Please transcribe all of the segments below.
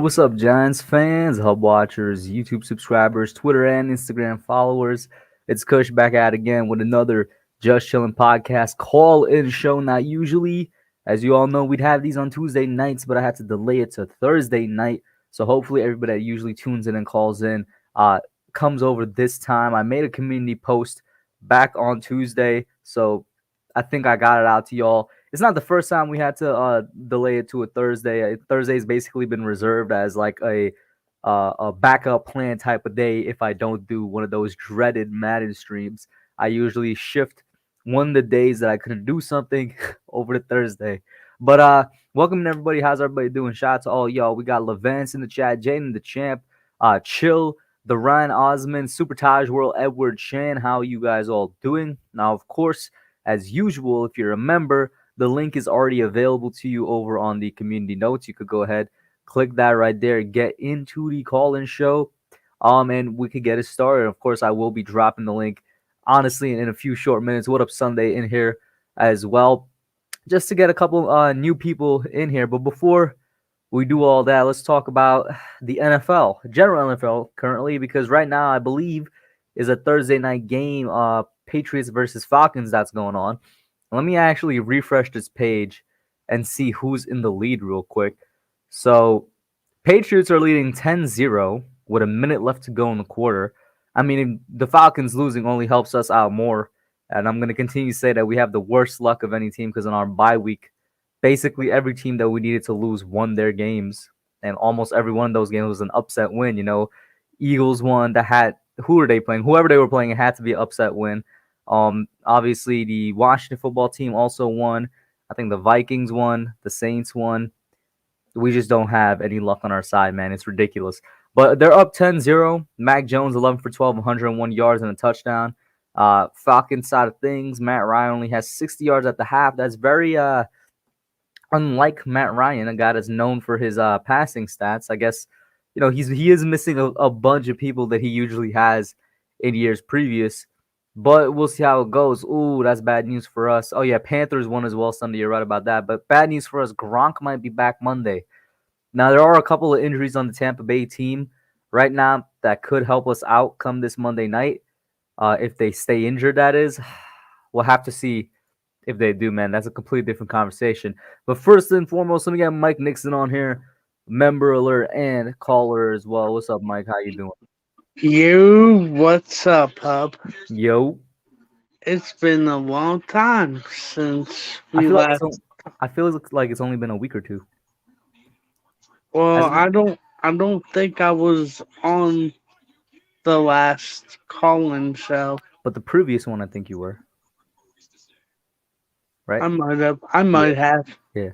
What's up, Giants fans, Hub watchers, YouTube subscribers, Twitter and Instagram followers? It's Kush back at again with another Just Chillin podcast call-in show. Not usually, as you all know, we'd have these on Tuesday nights, but I had to delay it to Thursday night. So hopefully everybody that usually tunes in and calls in uh, comes over this time. I made a community post back on Tuesday, so I think I got it out to y'all. It's not the first time we had to delay it to a Thursday. Thursday's basically been reserved as like a backup plan type of day. If I don't do one of those dreaded Madden streams, I usually shift one of the days that I couldn't do something over to Thursday. But welcome everybody. How's everybody doing? Shout out to all y'all. We got Levance in the chat, Jaden the champ, Chill, the Ryan Osmond, Super Taj World, Edward Chan. How you guys all doing? Now, of course, as usual, if you're a member, the link is already available to you over on the community notes. You could go ahead, click that right there, get into the call-in show, and we could get it started. Of course, I will be dropping the link, honestly, in a few short minutes. What up, Sunday in here as well, just to get a couple new people in here. But before we do all that, let's talk about the NFL, general NFL currently, because right now I believe is a Thursday night game, Patriots versus Falcons that's going on. Let me actually refresh this page and see who's in the lead real quick. So, Patriots are leading 10-0 with a minute left to go in the quarter. I mean, the Falcons losing only helps us out more. And I'm going to continue to say that we have the worst luck of any team because in our bye week, basically every team that we needed to lose won their games. And almost every one of those games was an upset win. You know, Eagles won. Who are they playing? Whoever they were playing, it had to be an upset win. Obviously the Washington football team also won. I think the Vikings won, the Saints won. We just don't have any luck on our side, man. It's ridiculous. But they're up 10-0. Mac Jones 11 for 12, 101 yards and a touchdown. Falcons side of things, Matt Ryan only has 60 yards at the half. That's very unlike Matt Ryan, a guy that's known for his passing stats. I guess he is missing a bunch of people that he usually has in years previous. But we'll see how it goes. Ooh, that's bad news for us. Oh, yeah, Panthers won as well Sunday. You're right about that. But bad news for us, Gronk might be back Monday. Now, there are a couple of injuries on the Tampa Bay team right now that could help us out come this Monday night. If they stay injured, that is. We'll have to see if they do, man. That's a completely different conversation. But first and foremost, let me get Mike Nixon on here, member alert and caller as well. What's up, Mike? How you doing? What's up, Hub? Yo. It's been a long time since I we feel like last. it's only been a week or two, Well, hasn't it? I don't think I was on the last call-in show. But the previous one, I think you were, right? I might have. I Yeah, might have. yeah.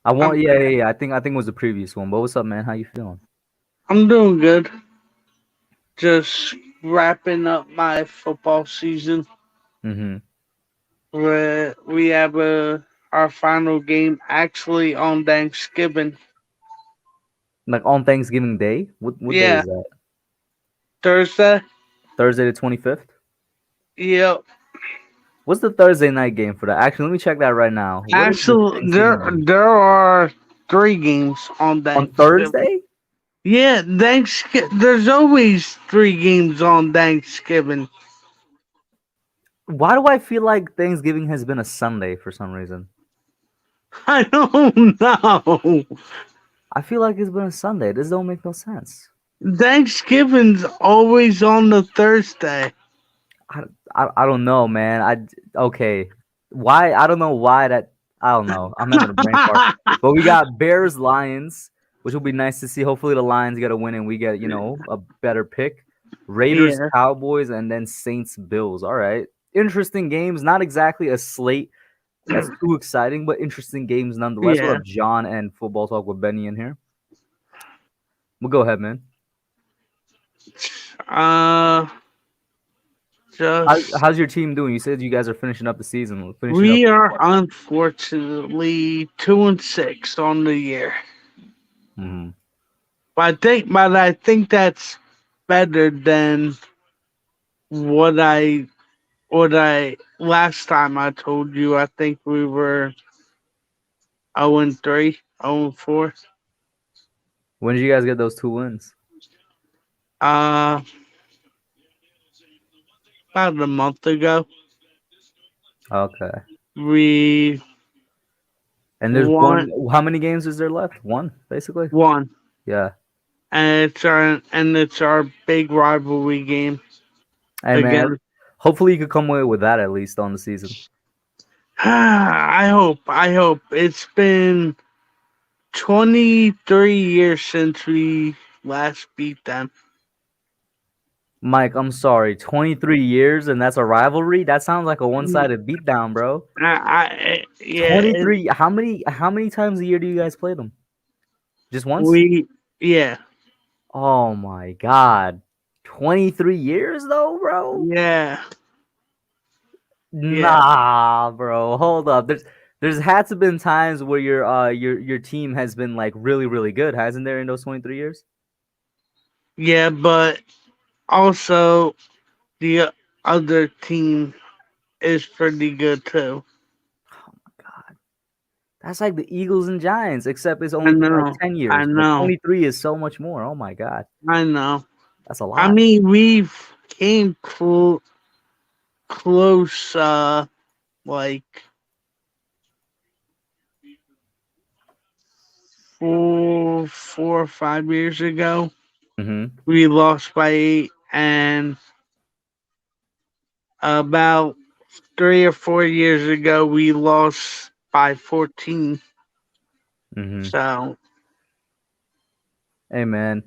I might have. Yeah. I think it was the previous one. But what's up, man? How you feeling? I'm doing good. Just wrapping up my football season. Mm-hmm. We have our final game actually on Thanksgiving. Like on Thanksgiving Day. What day Yeah, is that? Thursday. Thursday the 25th. Yep. What's the Thursday night game for that? Actually, let me check that right now. What is the Actually, Thanksgiving game there are three games on on Thanksgiving. Thursday? Yeah, Thanksgiving. There's always three games on Thanksgiving. Why do I feel like Thanksgiving has been a Sunday for some reason? I don't know. I feel like it's been a Sunday. This don't make no sense. Thanksgiving's always on the Thursday. I, I don't know, man. Okay. Why? I don't know why that. I don't know. I'm having a brain fart. But we got Bears Lions, which will be nice to see. Hopefully the Lions get a win and we get a better pick. Raiders Yeah, Cowboys and then Saints Bills. All right, interesting games. Not exactly a slate that's too exciting, but interesting games nonetheless. What yeah. up, John and Football Talk with Benny in here? Well, go ahead, man. Uh, just How's your team doing? You said you guys are finishing up the season. Finishing up. we are unfortunately 2-6 on the year. Mhm. But I think that's better than what I last time I told you. I think we were 0-3. 0-4. When did you guys get those 2 wins? Uh, about a month ago, Okay. we And there's won one. How many games is there left? One, basically. one, Yeah. and it's our big rivalry game Hey man, again. hopefully you could come away with that at least on the season. I hope it's been 23 years since we last beat them. Mike, I'm sorry, 23 years and that's a rivalry? That sounds like a one-sided beatdown, bro. Yeah, 23. How many times a year do you guys play them? Just once? we, yeah, Oh my god. 23 years though, bro? yeah, yeah, Nah, bro. Hold up. There's had to been times where your team has been like really really good, hasn't there in those 23 years? yeah, but also the other team is pretty good too. Oh my god. That's like the Eagles and Giants, except it's I only been like know, 10 I years, but know, 23 is so much more. Oh my god. I know. That's a I lot. mean, we've came close, like 4 or 5 years ago. Mhm. We lost by 8, and about 3 or 4 years ago, we lost by 14. Mhm. So, Hey man,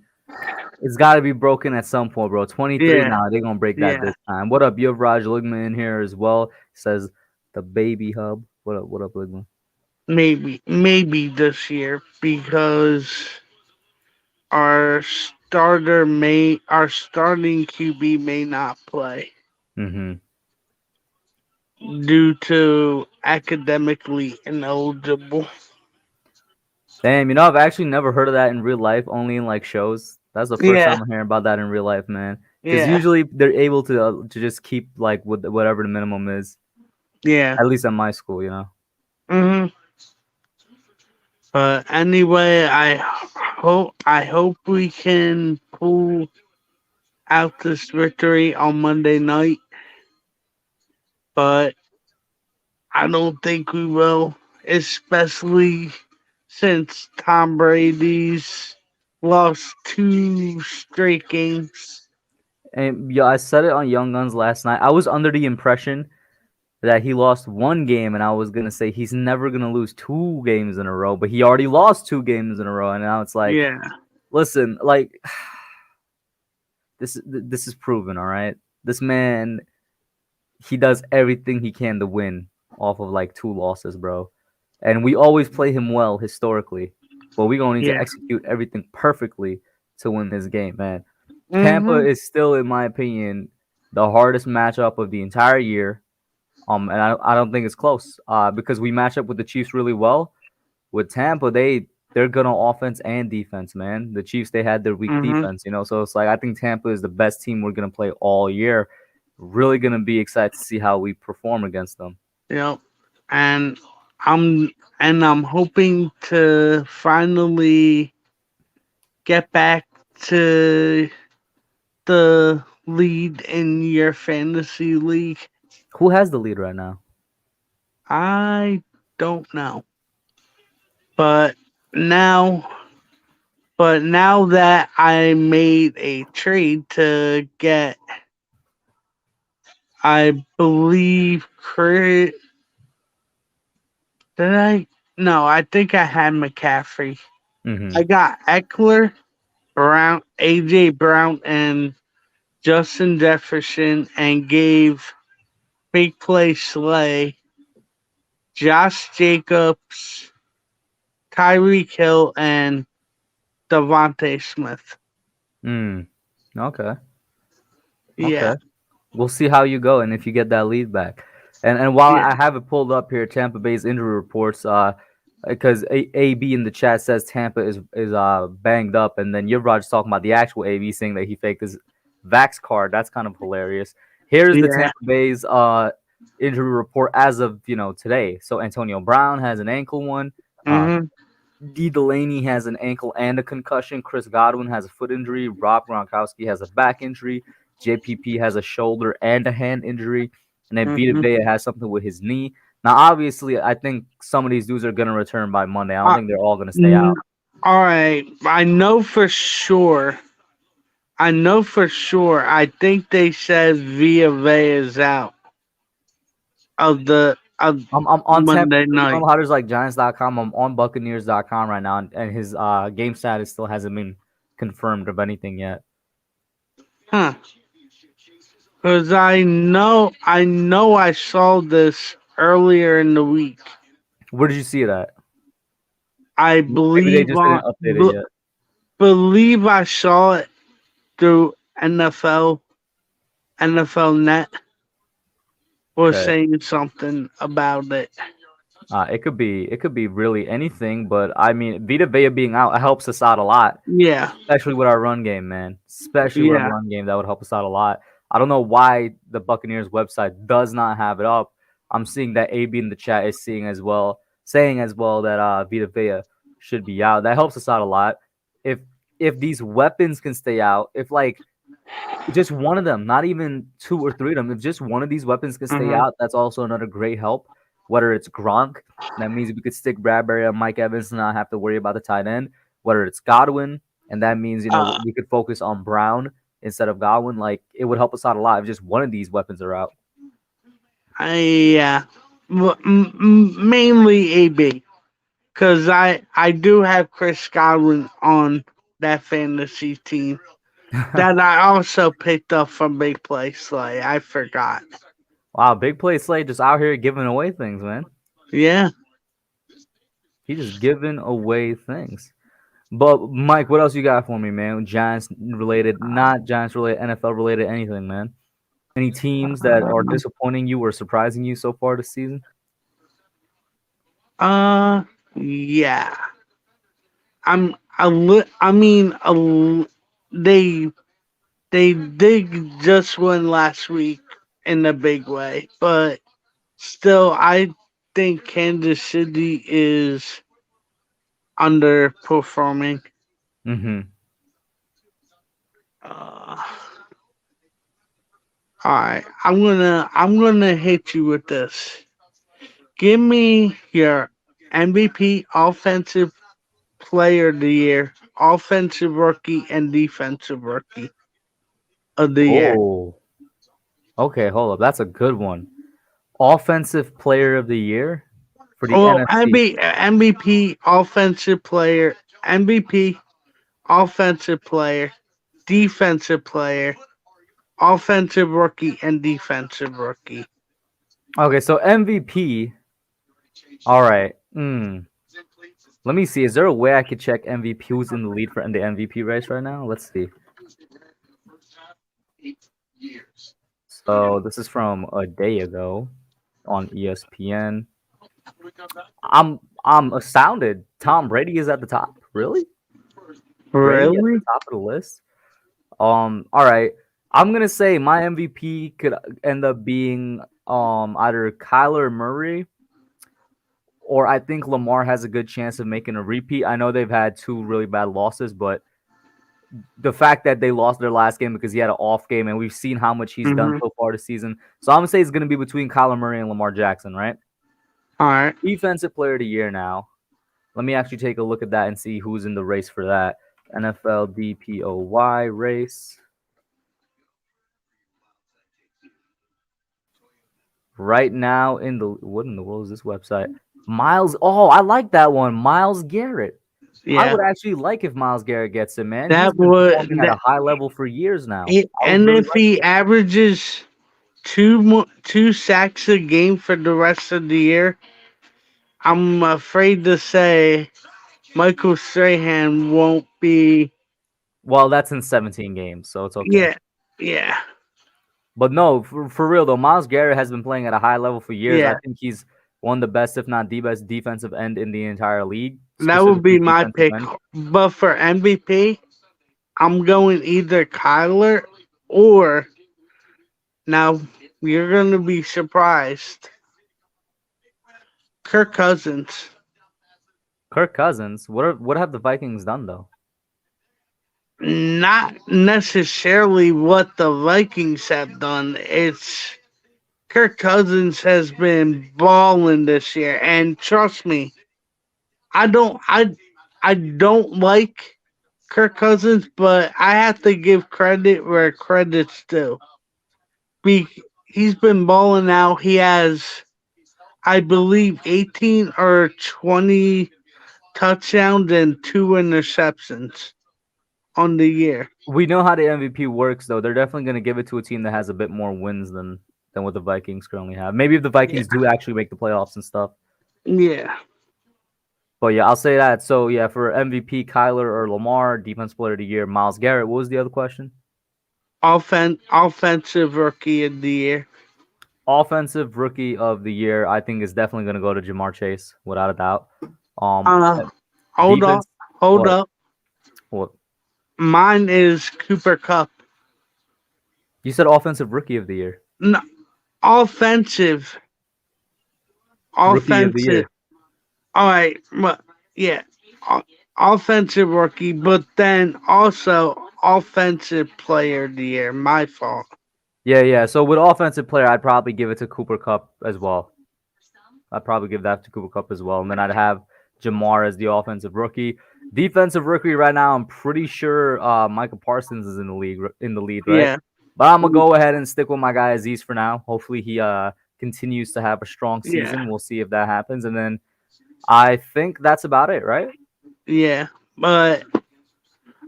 it's got to be broken at some point, bro. 23 yeah, now. They're going to break that yeah, this time. What up? You have Raj Ligman in here as well. Says the baby hub. What up, Ligman? maybe this year because our starting QB may not play Mhm. due to academically ineligible. Damn, I've actually never heard of that in real life, only in like shows. That's the first Yeah, time I'm hearing about that in real life, man. Because yeah, usually they're able to just keep like with whatever the minimum is. yeah. At least at my school. hmm But anyway, I hope we can pull out this victory on Monday night, but I don't think we will, especially since Tom Brady's lost 2 straight games. And yeah, I said it on Young Guns last night. I was under the impression that he lost one game, and I was gonna say he's never gonna lose 2 games in a row, but he already lost 2 games in a row, and now it's like, Yeah. listen, like this is proven, all right. This man, he does everything he can to win off of like 2 losses, bro. And we always play him well historically, but we're gonna need to Yeah. execute everything perfectly to win this game, man. Tampa Mhm. is still, in my opinion, the hardest matchup of the entire year. And I don't think it's close. Because we match up with the Chiefs really well. With Tampa, they're good on offense and defense, man. The Chiefs, they had their weak Mhm. defense. So it's like I think Tampa is the best team we're gonna play all year. Really gonna be excited to see how we perform against them. Yep. And I'm I'm hoping to finally get back to the lead in your fantasy league. Who has the lead right now? I don't know. But now now that I made a trade to get, I believe, did I? No, I think I had McCaffrey. Mm-hmm. I got Eckler, Brown, AJ Brown, and Justin Jefferson, and gave Big Play Slay, Josh Jacobs, Tyreek Hill, and Devontae Smith. Mm. Okay. Yeah. Okay. We'll see how you go and if you get that lead back. And while Yeah. I have it pulled up here, Tampa Bay's injury reports, because AB in the chat says Tampa is banged up, and then Yuvraj's talking about the actual AB saying that he faked his Vax card. That's kind of hilarious. Here's the Yeah. Tampa Bay's injury report as of today. So Antonio Brown has an ankle one. Uh, Mhm. D. Delaney has an ankle and a concussion. Chris Godwin has a foot injury. Rob Gronkowski has a back injury. JPP has a shoulder and a hand injury. And then Vita Hmm. Vea has something with his knee. Now, obviously, I think some of these dudes are going to return by Monday. I don't Uh, think they're all going to stay out. all right, I know for sure. I know for sure. I think they said Via Vea is out of I'm on Tampa Monday Bay night. Hunters like Giants.com. I'm on Buccaneers.com right now, and his game status still hasn't been confirmed of anything yet. Huh. Because I know I saw this earlier in the week. Where did you see it at? I Maybe they believe just didn't update it yet. believe I saw it through NFL Net was Okay. saying something about it. It could be really anything, but I mean, Vita Vea being out helps us out a lot, Yeah, especially with our run game, man. Especially with our yeah. run game, that would help us out a lot. I don't know why the Buccaneers website does not have it up. I'm seeing that AB in the chat is seeing as well, saying as well that Vita Vea should be out. That helps us out a lot. If if these weapons can stay out, if like just one of them, not even two or three of them. If just one of these weapons can stay Hmm. out, that's also another great help. Whether it's Gronk, that means we could stick Bradbury and Mike Evans and not have to worry about the tight end. Whether it's Godwin, and that means Uh, we could focus on Brown instead of Godwin. Like it would help us out a lot if just one of these weapons are out. yeah. Mainly AB because I do have Chris Godwin on that fantasy team that I also picked up from Big Play Slay. I forgot. Wow, big play Slade just out here giving away things, man. Yeah. He just giving away things. But Mike, what else you got for me, man? Giants related, not Giants related, NFL related, anything, man. Any teams that are disappointing you or surprising you so far this season? Uh. Yeah. I mean, they they did just win last week in a big way, but still, I think Kansas City is underperforming. Mm-hmm. Uh, all right, I'm gonna hit you with this. Give me your MVP, offensive player of the year, offensive rookie, and defensive rookie of the year. Oh, okay, hold up. That's a good one. Offensive player of the year for the Well, NFC. MVP, offensive player, MVP, offensive player, defensive player, offensive rookie, and defensive rookie. Okay, so MVP. All right. Let me see. Is there a way I could check MVP who's in the lead for in the MVP race right now? Let's see. So this is from a day ago on ESPN. I'm astounded. Tom Brady is at the top. Really? Brady at the Really? top of the list? All right. I'm gonna say my MVP could end up being either Kyler Murray or I think Lamar has a good chance of making a repeat. I know they've had two really bad losses, but the fact that they lost their last game because he had an off game, and we've seen how much he's done Mm-hmm. so far this season. So I'm gonna say it's gonna be between Kyler Murray and Lamar Jackson, right? All right. Defensive player of the year now. Let me actually take a look at that and see who's in the race for that. NFL DPOY race. Right now in the what in the world is this website? Miles. Oh, I like that one. Miles Garrett. I Yeah. would actually like if Miles Garrett gets it, man. He's That been would performing at a that. high level for years now. I would And really if like he it. averages two sacks a game for the rest of the year, I'm afraid to say Michael Strahan won't be. Well, that's in 17 games, so it's okay. Yeah. Yeah. But no, for real though, Miles Garrett has been playing at a high level for years. I Yeah. think he's one of the best, if not the best, defensive end in the entire league, That would be specifically my defensive pick. end. But for MVP, I'm going either Kyler or now you're gonna be surprised. Kirk Cousins. Kirk Cousins. What have the Vikings done though? Not necessarily what the Vikings have done. It's Kirk Cousins has been balling this year, and trust me, I don't I I don't like Kirk Cousins, but I have to give credit where credit's due. Be, he's been balling out. He has, I believe, 18 or 20 touchdowns and 2 interceptions on the year. We know how the MVP works though. They're definitely going to give it to a team that has a bit more wins than what the Vikings currently have. Maybe if the Yeah. Vikings do actually make the playoffs and stuff. Yeah. But yeah, I'll say that. So yeah, for MVP, Kyler or Lamar, Defense Player of the Year, Miles Garrett. What was the other question? Offensive rookie of the year. Offensive Rookie of the Year, I think is definitely going to go to Jamar Chase, without a doubt. Um, Uh, hold up, defense. hold What? up. What? Mine is Cooper Cup. You said Offensive Rookie of the Year. No, offensive, Rookie of the offensive. Year. All right, but yeah, o- offensive rookie, but then also offensive player of the year. My fault. Yeah, yeah. So with Offensive Player, I'd probably give it to Cooper Cup as well. I'd probably give that to Cooper Cup as well. And then I'd have Jamar as the offensive rookie. Defensive rookie right now, I'm pretty sure Michael Parsons is in the lead, right? Yeah, But I'm gonna go ahead and stick with my guy Aziz for now. Hopefully he continues to have a strong yeah, season. We'll see if that happens. And then I think that's about it, right? yeah. But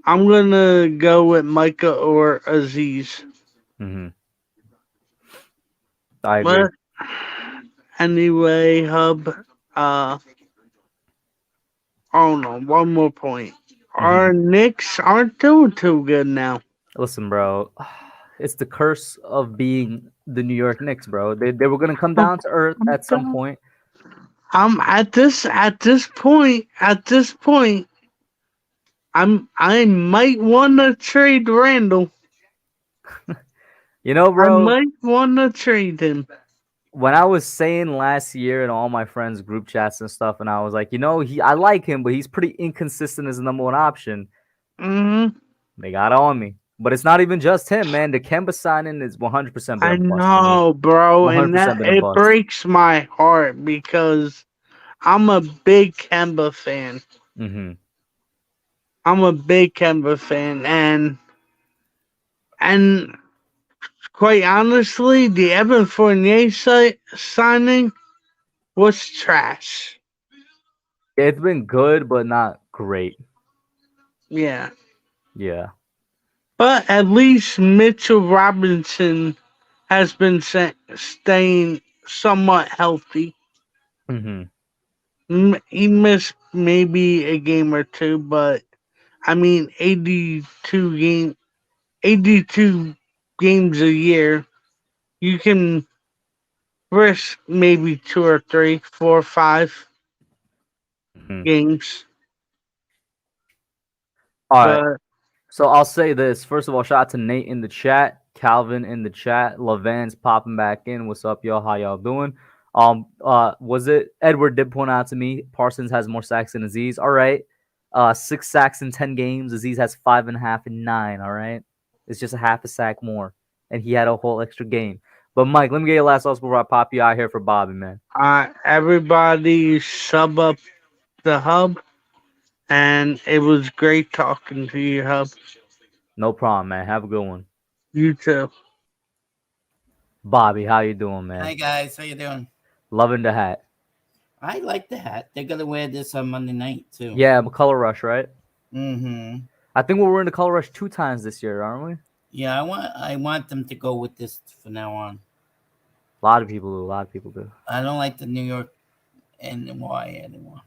I'm gonna go with Micah or Aziz. Mm-hmm. I agree. But anyway, Hub. Oh no, one more point. Mm-hmm. Our Knicks aren't doing too good now. Listen, bro, it's the curse of being the New York Knicks, bro. They were gonna come down to earth at some point. I'm at this point. I might want to trade Randall. You know, I bro, might want to trade him. when I was saying last year in all my friends' group chats and stuff, and I was like, I like him, but he's pretty inconsistent as the number one option. Hmm. They got on me. But it's not even just him, man. The Kemba signing is 100% been I a bust for me. know, bro, and that 100% been a it bust. breaks my heart because I'm a big Kemba fan. Mm-hmm. I'm a big Kemba fan, and quite honestly, the Evan Fournier signing was trash. It's been good, but not great. Yeah, Yeah. but at least Mitchell Robinson has been staying somewhat healthy. Mm-hmm. He missed maybe a game or two, but I mean, 82 games a year. You can risk maybe two or three, four or five Mm-hmm. games, All right. but So I'll say this. First of all, shout out to Nate in the chat, Calvin in the chat, Levan's popping back in. What's up, y'all? How y'all doing? Was it Edward did point out to me Parsons has more sacks than Aziz. All right. 6 sacks in 10 games. Aziz has 5.5 in 9. All right. It's just a half a sack more. And he had a whole extra game. But Mike, let me get your last thoughts before I pop you out here for Bobby, man. everybody sub up the hub, and it was great talking to you, hub. No problem, man. Have a good one. You too. Bobby, how you doing, Hi man? guys, how you doing? Loving the hat. I like the hat. They're gonna wear this on Monday night too. Yeah, Color Rush, right? Mm-hmm. I think we're in the Color Rush 2 times this year, aren't we? Yeah, I want them to go with this from now on. A lot of people do. A lot of people do. I don't like the New York NY anymore.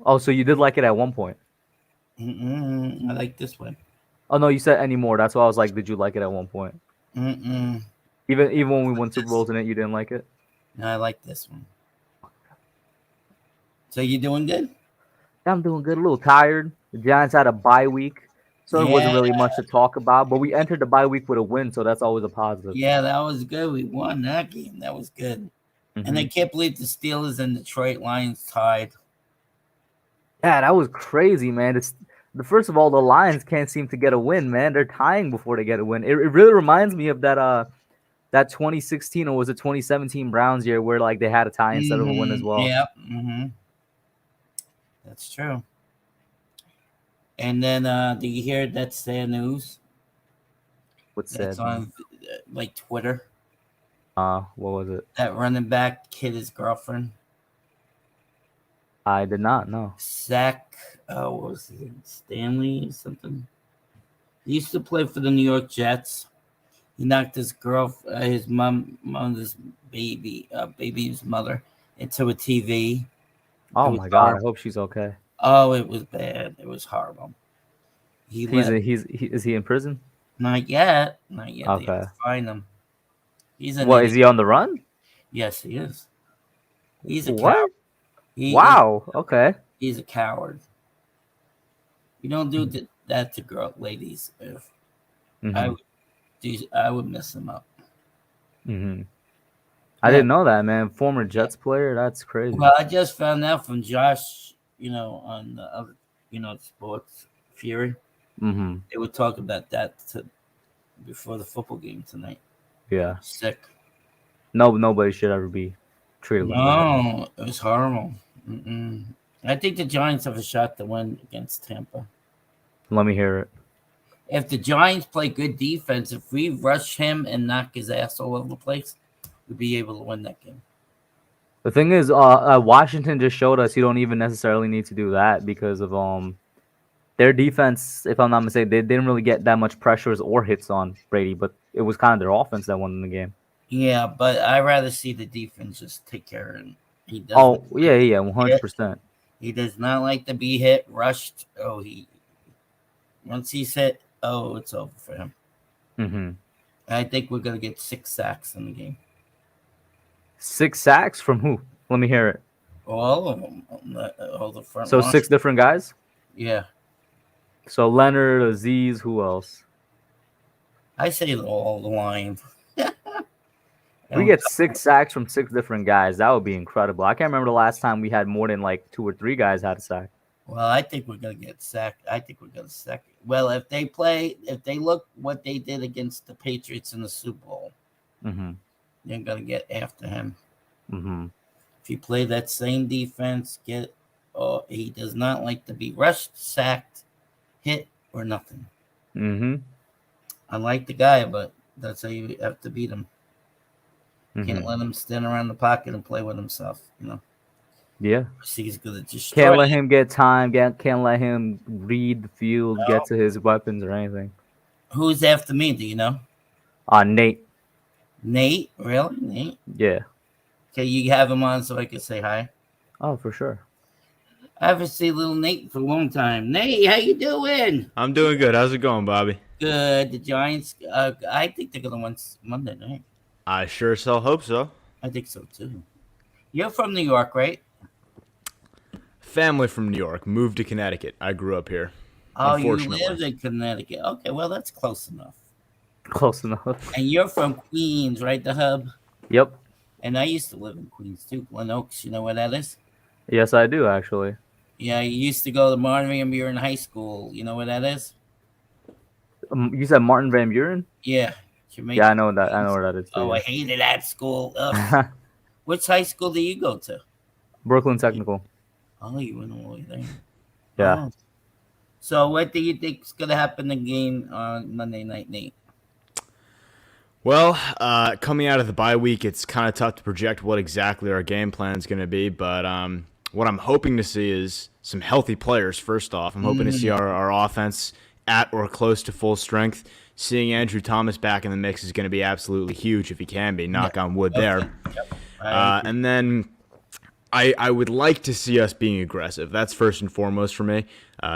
Oh, so you did like it at one point. Mm-mm. I like this one. Oh no, you said anymore. That's why I was like, did you like it at one point? Mm-mm. Even when we won Super Bowls in it, you didn't like it. No, I like this one. So you doing good? Yeah, I'm doing good. A little tired. The Giants had a bye week, so it wasn't Yeah, really much to talk about. But we entered the bye week with a win, so that's always a positive. yeah, that was good. We won that game. That was good. And I Mm-hmm. can't believe the Steelers and Detroit Lions tied. Yeah, that was crazy, man. It's the first of all, the Lions can't seem to get a win, man. They're tying before they get a win. It really reminds me of that 2016 or was it 2017 Browns year where like they had a tie instead of a win as well. Yeah. That's true. And then, do you hear that sad news What's that's sad news? on like Twitter? What was it? That running back kid his girlfriend. I did not know. Zach, what was his name? Stanley or something. He used to play for the New York Jets. He knocked his mom's baby's mother, into a TV. It Oh was my God, I horrible. hope she's okay. Oh, it was bad. It was horrible. He let Is he in prison? Not yet. Not yet. They have Okay. to find him. He's an What is idiot. he on the run? Yes, he is. He's a coward. What? He is. Wow. Okay. He's a coward. You don't do that to ladies. If I Mhm. would, I would mess him up. Mhm. I Yeah. didn't know that, man. Former Jets player. That's crazy. Well, I just found out from Josh. On the other, Sports Fury. Mhm. They would talk about that before the football game tonight. Yeah. Sick. No, nobody should ever be treated like that. No, it was horrible. Mm-mm. I think the Giants have a shot to win against Tampa. Let me hear it. If the Giants play good defense, if we rush him and knock his ass all over the place, we'll be able to win that game. The thing is, Washington just showed us you don't even necessarily need to do that because of their defense. If I'm not mistaken, they didn't really get that much pressures or hits on Brady, but it was kind of their offense that won the game. Yeah, but I'd rather see the defense just take care of him. He doesn't Oh like yeah, to yeah, be hit. 100%. He does not like to be hit, rushed. Once he's hit, it's over for him. Mm-hmm. I think we're gonna get 6 sacks in the game. 6 sacks from who? Let me hear it. All of them, all the front So line. 6 different guys. Yeah, So Leonard, Aziz, who else? I say all the line. If we get 6 sacks from 6 different guys, that would be incredible. I can't remember the last time we had more than like 2 or 3 guys had a sack. Well, I think we're gonna get sacked. I think we're gonna sack. Well, if they look what they did against the Patriots in the Super Bowl, Mm-hmm. they're gonna get after him. Mm-hmm. If you play that same defense, he does not like to be rushed, sacked, hit, or nothing. Mm-hmm. I like the guy, but that's how you have to beat him. Mm-hmm. Can't let him stand around the pocket and play with himself. Yeah. He's gonna destroy. Can't let him get time. Can't let him read the field, No. get to his weapons or anything. Who's after me? Do you know? Nate. Nate? Really, Nate? Yeah. Okay, you have him on so I can say hi. Oh, for sure. I haven't seen little Nate for a long time. Nate, how you doing? I'm doing good. How's it going, Bobby? Good. The Giants. I think they're gonna win Monday night. I sure so hope so. I think so too. You're from New York, right? Family from New York, moved to Connecticut. I grew up here. Oh, you Unfortunately. live in Connecticut. Okay, well that's close enough. Close enough. And you're from Queens, right? The hub. Yep. And I used to live in Queens too. Glen Oaks. You know where that is? Yes, I do actually. Yeah, I used to go to Martinville. You're in high school. You know where that is? You said Martin Van Buren? Yeah. Yeah, I know that. I know where that is too. Oh, I hated that school. Ugh. Which high school do you go to? Brooklyn Technical. Oh, you went all the way there. Yeah. Oh. So, what do you think is going to happen in the game on Monday night, Nate? Well, coming out of the bye week, it's kind of tough to project what exactly our game plan is going to be. But what I'm hoping to see is some healthy players, first off. I'm hoping to see our offense at or close to full strength. Seeing Andrew Thomas back in the mix is going to be absolutely huge if he can be. Knock on wood there. Yep. And then I would like to see us being aggressive. That's first and foremost for me.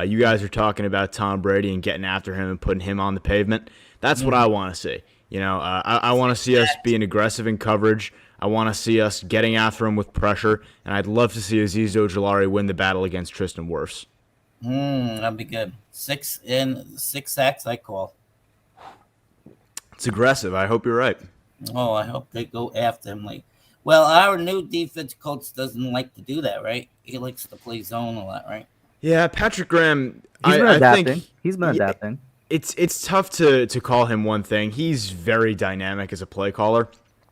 You guys are talking about Tom Brady and getting after him and putting him on the pavement. That's what I want to see. I want to see us being aggressive in coverage. I want to see us getting after him with pressure. And I'd love to see Azeez Ojulari win the battle against Tristan Wirfs. That'd be good. 6 sacks, I call. It's aggressive. I hope you're right. Oh, I hope they go after him. Well, our new defense coach doesn't like to do that, right? He likes to play zone a lot, right? Yeah, Patrick Graham. He's been I adapting. think He's been adapting. it's tough to call him one thing. He's very dynamic as a play caller.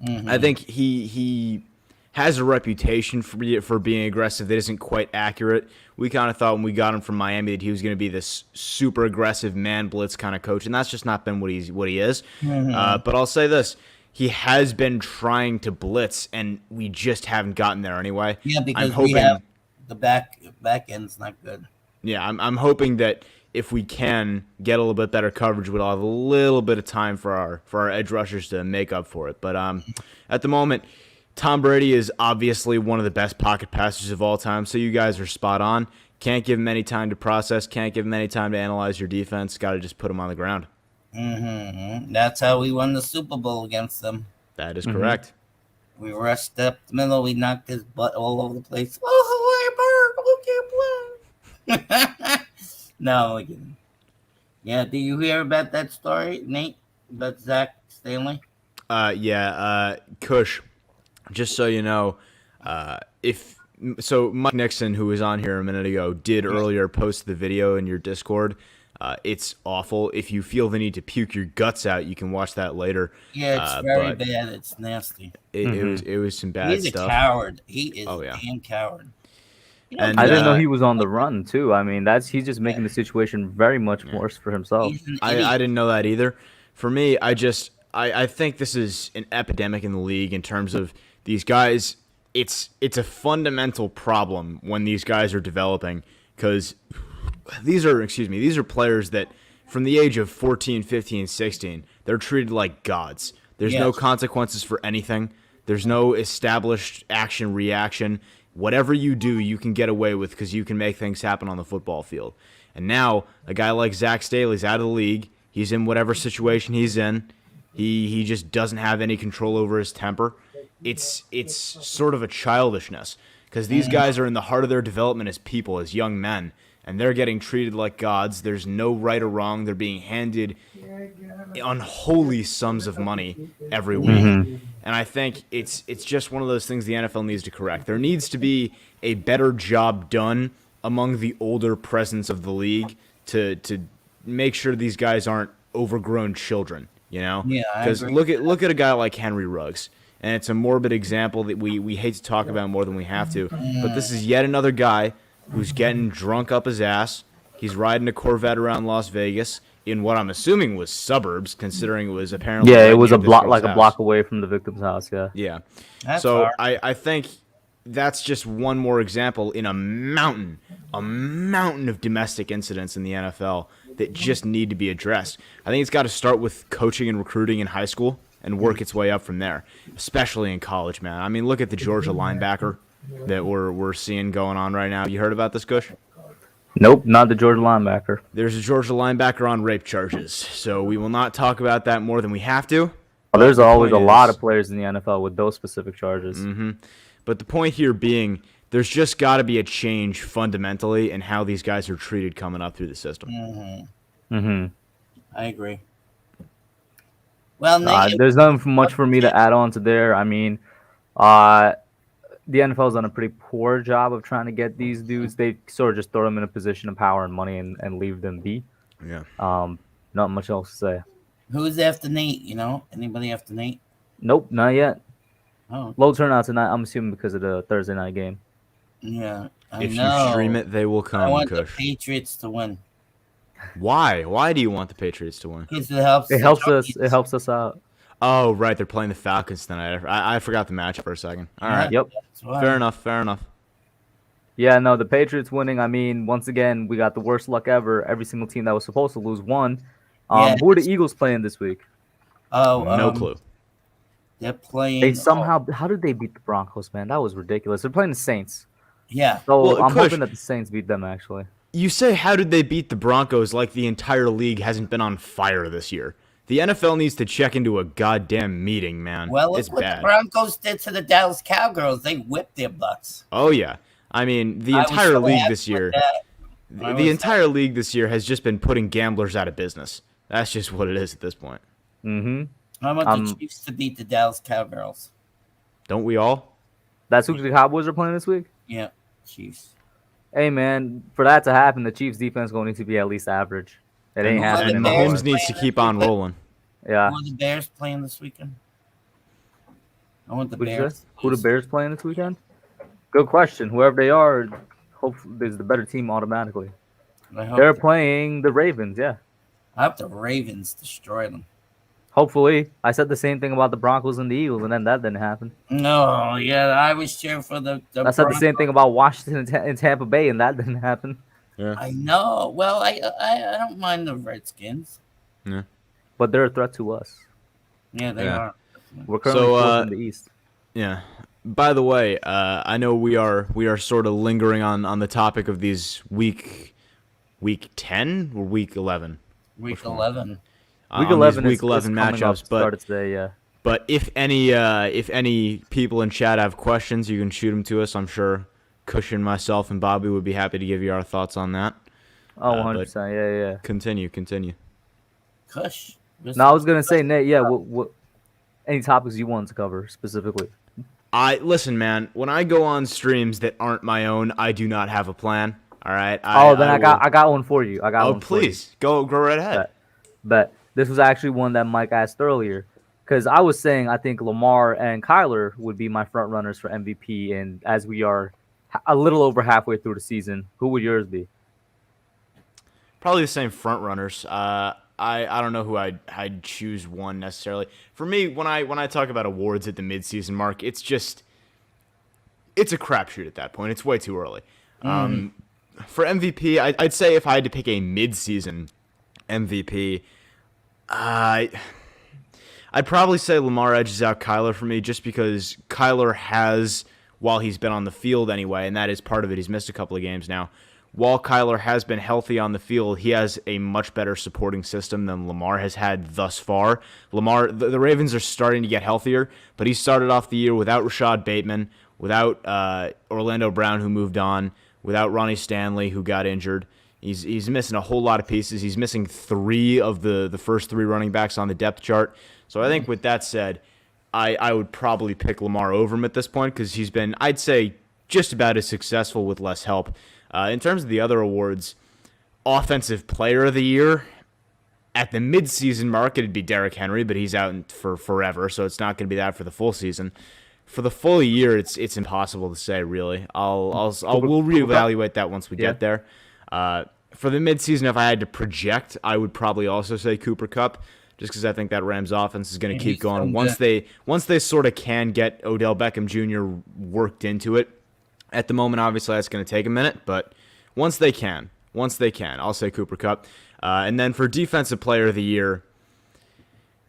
I think he has a reputation for being aggressive that isn't quite accurate. We kind of thought when we got him from Miami that he was going to be this super aggressive man blitz kind of coach, and that's just not been what he is. But I'll say this: he has been trying to blitz, and we just haven't gotten there anyway. Yeah, because I'm hoping, we have the back end's not good. Yeah, I'm hoping that if we can get a little bit better coverage, we'll have a little bit of time for our edge rushers to make up for it. But at the moment, Tom Brady is obviously one of the best pocket passers of all time, so you guys are spot on. Can't give him any time to process, can't give him any time to analyze your defense. Got to just put him on the ground. That's how we won the Super Bowl against them. That is correct. We rushed up the middle. We knocked his butt all over the place. Oh, I can't No, we didn't. Yeah, did you hear about that story, Nate? About Zach Stanley? Kush, just so you know, Mike Nixon, who was on here a minute ago, did earlier post the video in your Discord. It's awful. If you feel the need to puke your guts out, you can watch that later. Yeah, it's very bad. It's nasty. It was some bad stuff. He's a coward. He is a damn coward. And I didn't know he was on the run too. I mean, he's just making the situation very much worse for himself. I didn't know that either. For me, I think this is an epidemic in the league in terms of these guys. It's a fundamental problem when these guys are developing, because these are players that from the age of 14, 15, 16, they're treated like gods. There's no consequences for anything. There's no established action reaction. Whatever you do, you can get away with because you can make things happen on the football field. And now a guy like Zach Staley's out of the league. He's in whatever situation he's in. He just doesn't have any control over his temper. It's sort of a childishness because these guys are in the heart of their development as people, as young men, and they're getting treated like gods. There's no right or wrong. They're being handed unholy sums of money every week. And I think it's just one of those things the NFL needs to correct. There needs to be a better job done among the older presence of the league to make sure these guys aren't overgrown children, you know? Yeah, because look at a guy like Henry Ruggs. And it's a morbid example that we hate to talk about more than we have to. But this is yet another guy who's getting drunk up his ass. He's riding a Corvette around Las Vegas in what I'm assuming was suburbs, considering it was apparently it was a block away from the victim's house. Yeah. So I think that's just one more example in a mountain of domestic incidents in the NFL that just need to be addressed. I think it's got to start with coaching and recruiting in high school and work its way up from there, especially in college, man. I mean, look at the Georgia linebacker that we're seeing going on right now. You heard about this, Kush? Nope, not the Georgia linebacker. There's a Georgia linebacker on rape charges, so we will not talk about that more than we have to. Well, there's always a lot of players in the NFL with those specific charges. But the point here being, there's just got to be a change fundamentally in how these guys are treated coming up through the system. I agree. Well, Nate, there's nothing much for me to add on to there. I mean, the NFL's done a pretty poor job of trying to get these dudes. They sort of just throw them in a position of power and money and leave them be. Yeah. Not much else to say. Who's after Nate? You know, anybody after Nate? Nope, not yet. Oh, Low turnout tonight. I'm assuming because of the Thursday night game. yeah. If you stream it, they will come. I want Kush. the Patriots to win. Why? Why do you want the Patriots to win? Because it helps. It helps us out. Oh, right. They're playing the Falcons tonight. I forgot the match for a second. All right. Yep. Fair enough. Yeah, no, the Patriots winning. I mean, once again, we got the worst luck ever. Every single team that was supposed to lose won. Who are the Eagles playing this week? Oh, no clue. They're playing. They somehow. How did they beat the Broncos, man? That was ridiculous. They're playing the Saints. Yeah. So I'm hoping that the Saints beat them, actually. You say, how did they beat the Broncos like the entire league hasn't been on fire this year? The NFL needs to check into a goddamn meeting, man. Well, it's look what bad. the Broncos did to the Dallas Cowgirls. They whipped their butts. Oh, yeah. I mean, the entire league this year... The entire league this year has just been putting gamblers out of business. That's just what it is at this point. Mm-hmm. I want the Chiefs to beat the Dallas Cowgirls. Don't we all? That's who the Cowboys are playing this week? Yeah, Chiefs. Hey man, for that to happen, the Chiefs defense going to need to be at least average. It ain't And, Who are the happening and no Bears more. Mahomes needs to playing keep this on weekend? rolling. Yeah. Who are the Bears playing this weekend? I want the Who'd you say? Bears. Who the Bears playing this weekend? Good question. Whoever they are, hopefully is the better team automatically. I They're hope, playing the Ravens. Yeah. I hope the Ravens destroy them. Hopefully, I said the same thing about the Broncos and the Eagles, and then that didn't happen. No, yeah, I was cheering for the I said the same Broncos. thing about Washington and Tampa Bay, and that didn't happen. Yeah. I know. Well, I don't mind the Redskins. Yeah. But they're a threat to us. Yeah, they Yeah. are. We're currently So, fourth in the East. Yeah. By the way, I know we are sort of lingering on the topic of these week 10 or week 11. Week Which one? 11. Week On 11 these week is 11 coming up, matchups, but started today. Yeah. But if any people in chat have questions, you can shoot them to us. I'm sure Cushion, myself, and Bobby would be happy to give you our thoughts on that. Oh, but 100%. Yeah. Continue. Kush. No, I was gonna say, Nate. Yeah. What? Any topics you want to cover specifically? Listen, man. When I go on streams that aren't my own, I do not have a plan. All right. Then I will- got one for you. I got Oh, one for you. please go right ahead. But this was actually one that Mike asked earlier, because I was saying I think Lamar and Kyler would be my front runners for MVP, and as we are a little over halfway through the season, who would yours be? Probably the same front runners. I don't know who I'd choose one necessarily. For me, when I talk about awards at the midseason mark, it's a crapshoot at that point. It's way too early. For MVP, I'd say if I had to pick a midseason MVP, I'd probably say Lamar edges out Kyler for me, just because Kyler has, while he's been on the field anyway, and that is part of it, he's missed a couple of games now. While Kyler has been healthy on the field, he has a much better supporting system than Lamar has had thus far. Lamar, the Ravens are starting to get healthier, but he started off the year without Rashad Bateman, without Orlando Brown, who moved on, without Ronnie Stanley, who got injured. He's missing a whole lot of pieces. He's missing 3 of the first 3 running backs on the depth chart. So I think with that said, I would probably pick Lamar over him at this point, because he's been, I'd say, just about as successful with less help. In terms of the other awards, Offensive Player of the Year, at the midseason mark, it'd be Derrick Henry, but he's out for forever, so it's not going to be that for the full season. For the full year, it's impossible to say, really. We'll reevaluate that once we get there. For the midseason, if I had to project, I would probably also say Cooper Kupp, just because I think that Rams offense is going to keep going. Once they sort of can get Odell Beckham Jr. worked into it. At the moment, obviously, that's going to take a minute, but once they can, I'll say Cooper Kupp. And then for Defensive Player of the Year,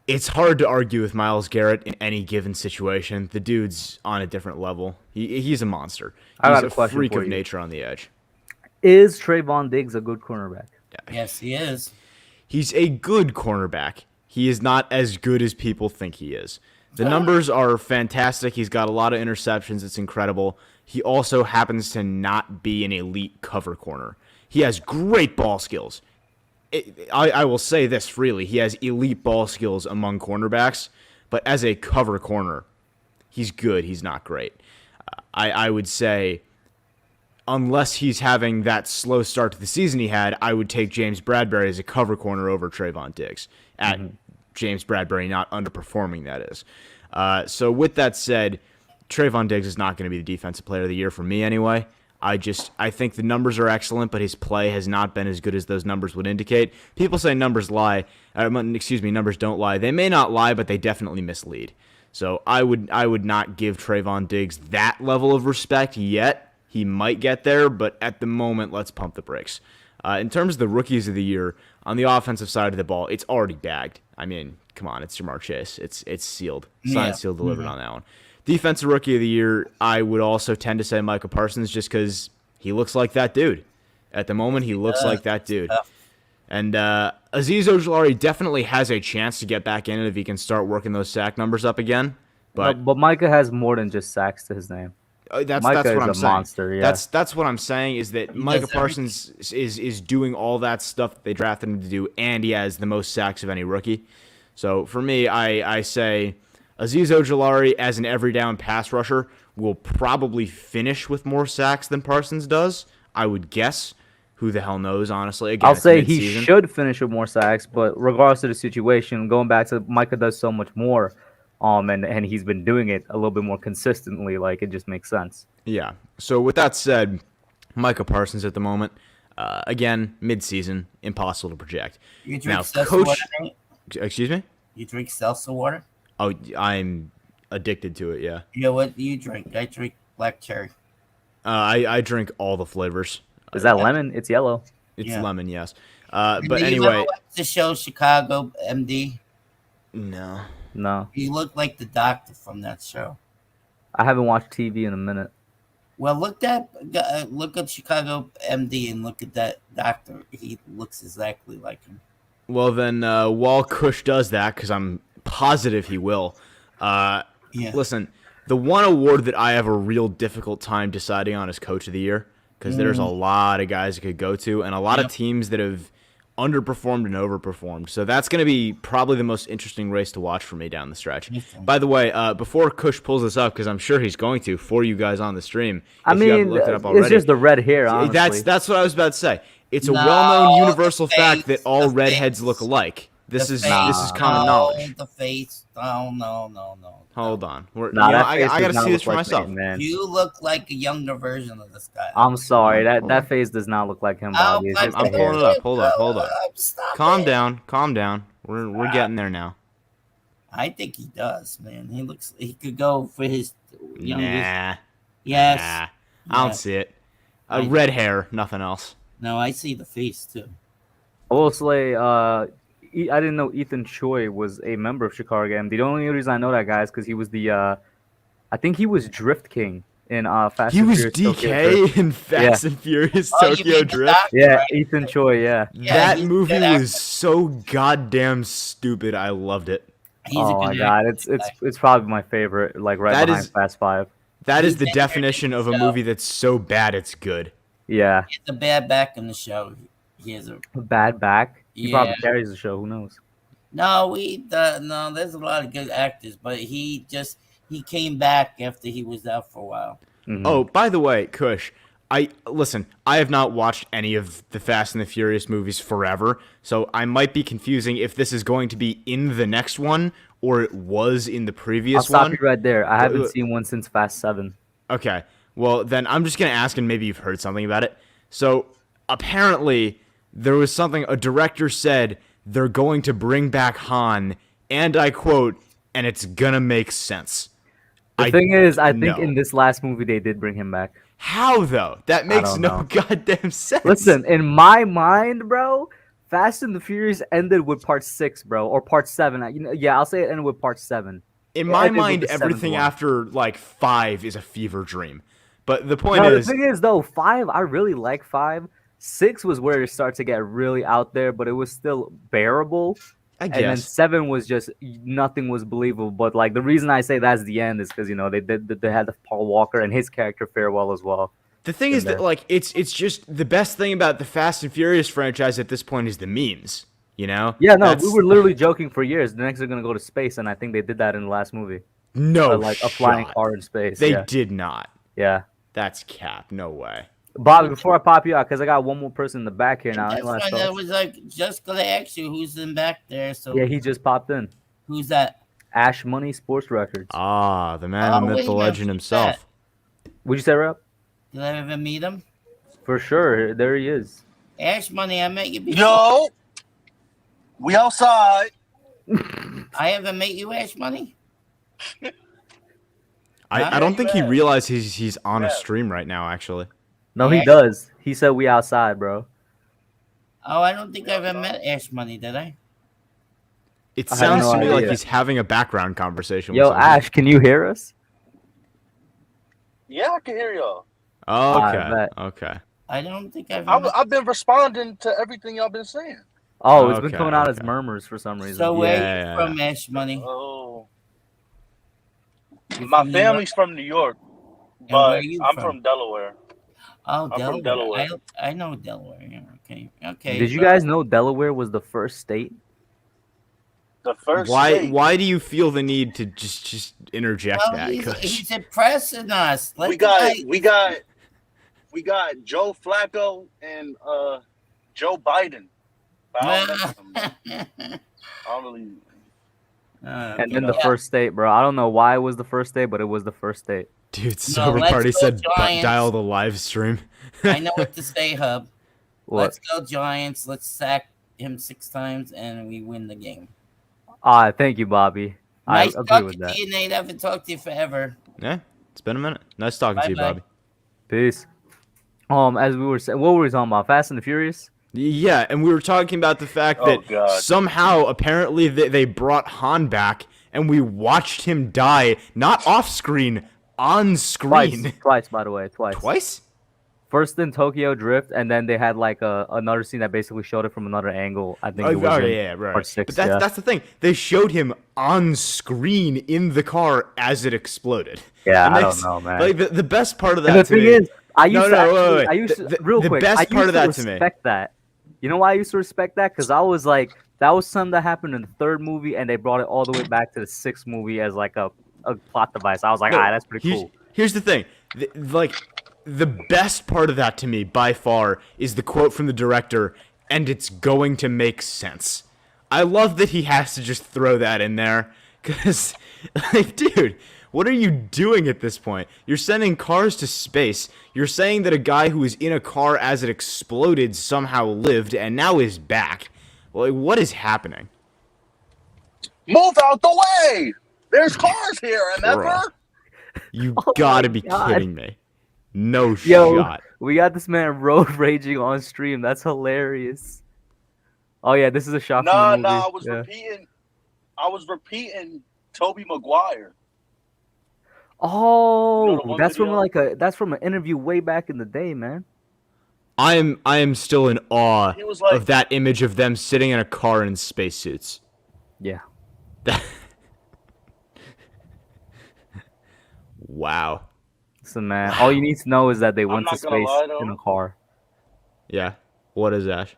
it's hard to argue with Myles Garrett in any given situation. The dude's on a different level. He's a monster. I He's got a a question freak for of you. nature on the edge. Is Trayvon Diggs a good cornerback? Yes, he is. He's a good cornerback. He is not as good as people think he is. The numbers are fantastic. He's got a lot of interceptions. It's incredible. He also happens to not be an elite cover corner. He has great ball skills. I will say this freely. He has elite ball skills among cornerbacks, but as a cover corner, he's good. He's not great. I would say, unless he's having that slow start to the season he had, I would take James Bradbury as a cover corner over Trayvon Diggs. James Bradbury not underperforming, that is. So with that said, Trayvon Diggs is not going to be the Defensive Player of the Year for me anyway. I think the numbers are excellent, but his play has not been as good as those numbers would indicate. People say numbers lie. Numbers don't lie. They may not lie, but they definitely mislead. So I would not give Trayvon Diggs that level of respect yet. He might get there, but at the moment, let's pump the brakes. In terms of the Rookies of the Year, on the offensive side of the ball, it's already bagged. I mean, come on, it's Jamar Chase. It's sealed. Signed, sealed, delivered on that one. Defensive Rookie of the Year, I would also tend to say Micah Parsons, just because he looks like that dude. At the moment, he looks like that dude. And Azeez Ojulari definitely has a chance to get back in it if he can start working those sack numbers up again. But Micah has more than just sacks to his name. That's Micah what is I'm a saying. monster, yeah. That's what I'm saying, is that Micah Parsons is doing all that stuff that they drafted him to do, and he has the most sacks of any rookie. So for me, I say Azeez Ojulari as an every down pass rusher will probably finish with more sacks than Parsons does. I would guess. Who the hell knows, honestly? Again, I'll it's say he mid-season. should finish with more sacks, but regardless of the situation, going back to Micah does so much more, and he's been doing it a little bit more consistently. Like it just makes sense. Yeah. So with that said, Micah Parsons at the moment, again, mid-season, impossible to project. You drink Now, seltzer Coach, water, Nate? excuse me? You drink seltzer water? Oh, I'm addicted to it. Yeah. You know what do you drink? I drink black cherry. I drink all the flavors. Is that lemon? It's yellow. It's Yeah. lemon, yes. And But do you anyway, ever watch the show Chicago MD? no. No, You look like the doctor from that show. I haven't watched TV in a minute. Well, look at Chicago MD and look at that doctor. He looks exactly like him. Well, then, while Kush does that, because I'm positive he will, Yeah. listen, the one award that I have a real difficult time deciding on is Coach of the Year, because there's a lot of guys it could go to, and a lot of teams that have underperformed and overperformed. So that's going to be probably the most interesting race to watch for me down the stretch. By the way, before Kush pulls this up, because I'm sure he's going to for you guys on the stream, I if you haven't mean, looked it up already. it's just the red hair. Honestly, That's what I was about to say. It's a No, well-known universal the fact face, that all the redheads face. look alike. This The is face. common knowledge. The face. No. Hold on. that face I got to does not see this look for like myself. me, man. You look like a younger version of this guy. I'm sorry. Hold on. That face does not look like him, Oh, Bobby. It's my just I'm the God. hair. pulling it up. Hold up. Stop Calm it. down. We're getting there now. I think he does, man. He could go for his youngest. Nah. Yes. Nah. I don't Yes. see it. I- Red hair, nothing else. No, I see the face too. I will say, I didn't know Ethan Choi was a member of Chicago MD. The only reason I know that guy is because he was I think he was Drift King in Fast He and was Furious Tokyo DK Drift. in Fast and Furious Oh, you Tokyo mean the Drift. doctor, Yeah, right? Ethan Choi. Yeah. Yeah, That he's a movie good was actor. so goddamn stupid. I loved it. He's a Oh my good god, actor. it's probably my favorite. Like right That behind is- Fast Five. That is He's the in there definition in of the a show. movie that's so bad it's good. Yeah, He has a bad back in the show. He has a bad back. He probably Yeah. carries the show. Who knows? no. No. There's a lot of good actors, but he came back after he was out for a while. Mhm. Oh, by the way, Kush, I have not watched any of the Fast and the Furious movies forever, so I might be confusing if this is going to be in the next one or it was in the I'll previous stop one. you right there. I haven't Wait. seen one since Fast 7. Okay. Well, then I'm just going to ask, and maybe you've heard something about it. So, apparently, there was something a director said they're going to bring back Han, and I quote, and it's going to make sense. The thing is, I think know. in this last movie they did bring him back. How, though? That makes don't no know. goddamn sense. Listen, in my mind, bro, Fast and the Furious ended with Part 6, bro, or Part 7. Yeah, I'll say it ended with Part 7. In It my ended with mind, the seventh everything one. after, 5 is a fever dream. But the point No, is... the thing is, though, 5, I really like 5. 6 was where it started to get really out there, but it was still bearable. I And then guess. 7 was just nothing was believable. But like the reason I say that's the end is because they had the Paul Walker and his character farewell as well. The thing is that it's just the best thing about the Fast and Furious franchise at this point is the memes. You know? Yeah, no, That's- we were literally joking for years. The next they're gonna go to space, and I think they did that in the last movie. no Like a flying shot. car in space. They yeah. did not. Yeah. That's cap. No way. Bobby, before I pop you out, because I got one more person in the back here now. That's Any last fine. I thoughts? was like just gonna ask you who's in back there. So Yeah, he just popped in. who's that? Ash Money Sports Records. Ah, the man, Oh, the wait myth, a the minute, legend who's himself. Would you say, Rep? Did I ever meet him? For sure. There he is. Ash Money, I met you before. Yo, we outside. I haven't met you, Ash Money. I don't think he Yeah. realizes he's on a Yeah. stream right now, actually. No, Yeah. he does. He said we outside, bro. Oh, I don't think I ever met Ash Money, did I? It I have sounds no to me like idea. he's having a background conversation Yo, with someone. Ash, can you hear us? Yeah, I can hear y'all. Okay. bet. Okay. I don't think I've I've, met. I've been responding to everything y'all been saying. Oh, it's been Okay, coming out as okay. murmurs for some reason. So where Yeah, you yeah, from, Ash Money? Oh, You my from New York? family's from New York, And where but are you I'm from Delaware. Oh, I'm Delaware. from Delaware. I know Delaware. Yeah, okay. Okay. Did you guys know Delaware was the first state? The first Why state. why do you feel the need to just interject Well, that? he's, Kush? he's impressing us. Let we the got guy- we got we got Joe Flacco and Joe Biden. But I don't know, man. I don't really. And then know. the first state, bro. I don't know why it was the first state, but it was the first state. Dude, Sober let's Party go said Giants. dial the live stream. I know what to say, Hub. What? Let's go Giants. Let's sack him 6 times and we win the game. Thank you, Bobby. Nice I agree talking with that. to you, Nate. I haven't talked to you forever. Yeah, it's been a minute. Nice talking to you, Bye-bye. Bobby. Peace. As we were saying, what were we talking about? Fast and the Furious? Yeah, and we were talking about the fact Oh, that God. somehow, apparently, they brought Han back, and we watched him die, not off screen, on screen. Twice, by the way, twice. Twice? First in Tokyo Drift, and then they had like another scene that basically showed it from another angle. I think it was in yeah, right. part 6. But that's the thing. They showed him on screen in the car as it exploded. Yeah, And I that's- don't know, man. Like the best part of that And the to thing me, is, I used to actually, wait. I used to, The- real the quick, best I used part of to that to me- respect that. You know why I used to respect that? Because I was like, that was something that happened in the 3rd movie, and they brought it all the way back to the 6th movie as like a plot device. I was like, No, that's pretty cool. Here's the thing. The best part of that to me, by far, is the quote from the director, and it's going to make sense. I love that he has to just throw that in there, because, like, dude, what are you doing at this point? You're sending cars to space. You're saying that a guy who was in a car as it exploded somehow lived and now is back. Like, what is happening? Move out the way. There's cars here, remember? Bro. You Oh gotta my be God. kidding me. No Yo, shot. we got this man road raging on stream. That's hilarious. Oh yeah, this is a shot No, from the no, movie. I was Yeah. repeating. I was repeating Toby Maguire. Oh, You know the one that's video? that's from an interview way back in the day, man. I am still in awe He was like, of that image of them sitting in a car in spacesuits. Yeah. Wow. Listen, man. All you need to know is that they went to not gonna space lie, though. in a car. Yeah. What is Ash?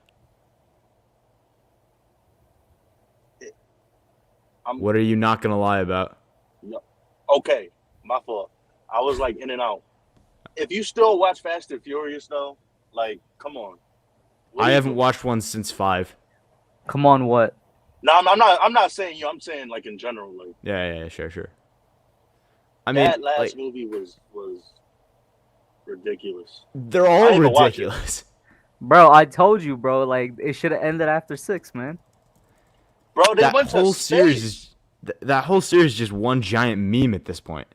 What are you not gonna lie about? okay, my fault. I was like in and out. If you still watch Fast and Furious, though, like, come on. What I are you haven't doing? watched one since 5. Come on, what? No, I'm not saying you. I'm saying like in general. Like Yeah, sure. I mean, that last like, movie was ridiculous. they're I all ain't gonna watch it. ridiculous. Bro, I told you, bro. Like it should have ended after 6, man. Bro, they That went whole to series space. is that whole series is just one giant meme at this point.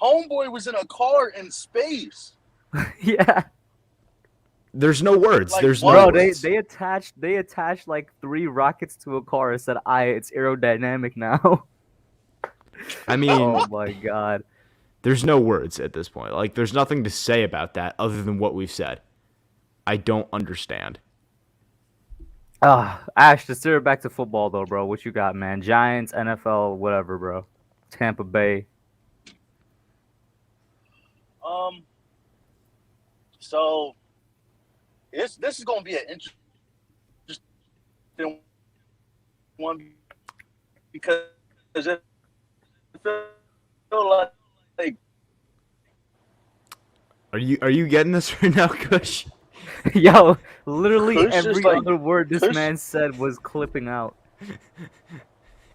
Homeboy was in a car in space. Yeah. There's no words. Like, There's what? no Bro, words. they attached like 3 rockets to a car and said, it's aerodynamic now." I mean, Oh my god. there's no words at this point. Like, there's nothing to say about that other than what we've said. I don't understand. Ash, to steer it back to football though, bro. What you got, man? Giants, NFL, whatever, bro. Tampa Bay. So this is gonna be an interesting one because it feel like Are you getting this right now, Kush? Yo, literally Kush is every like- other word this Kush- man said was clipping out.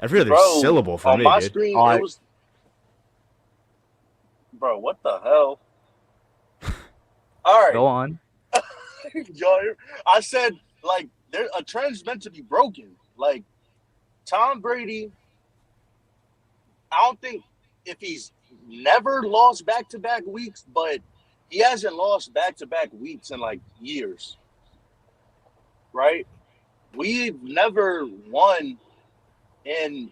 Every other bro, syllable for on me, my dude. screen Alright. it was. Bro, what the hell? All right, Go on. Yo, I said like there a trend's meant to be broken. Like Tom Brady, I don't think if he's never lost back-to-back weeks, but he hasn't lost back-to-back weeks in like years. Right? We've never won in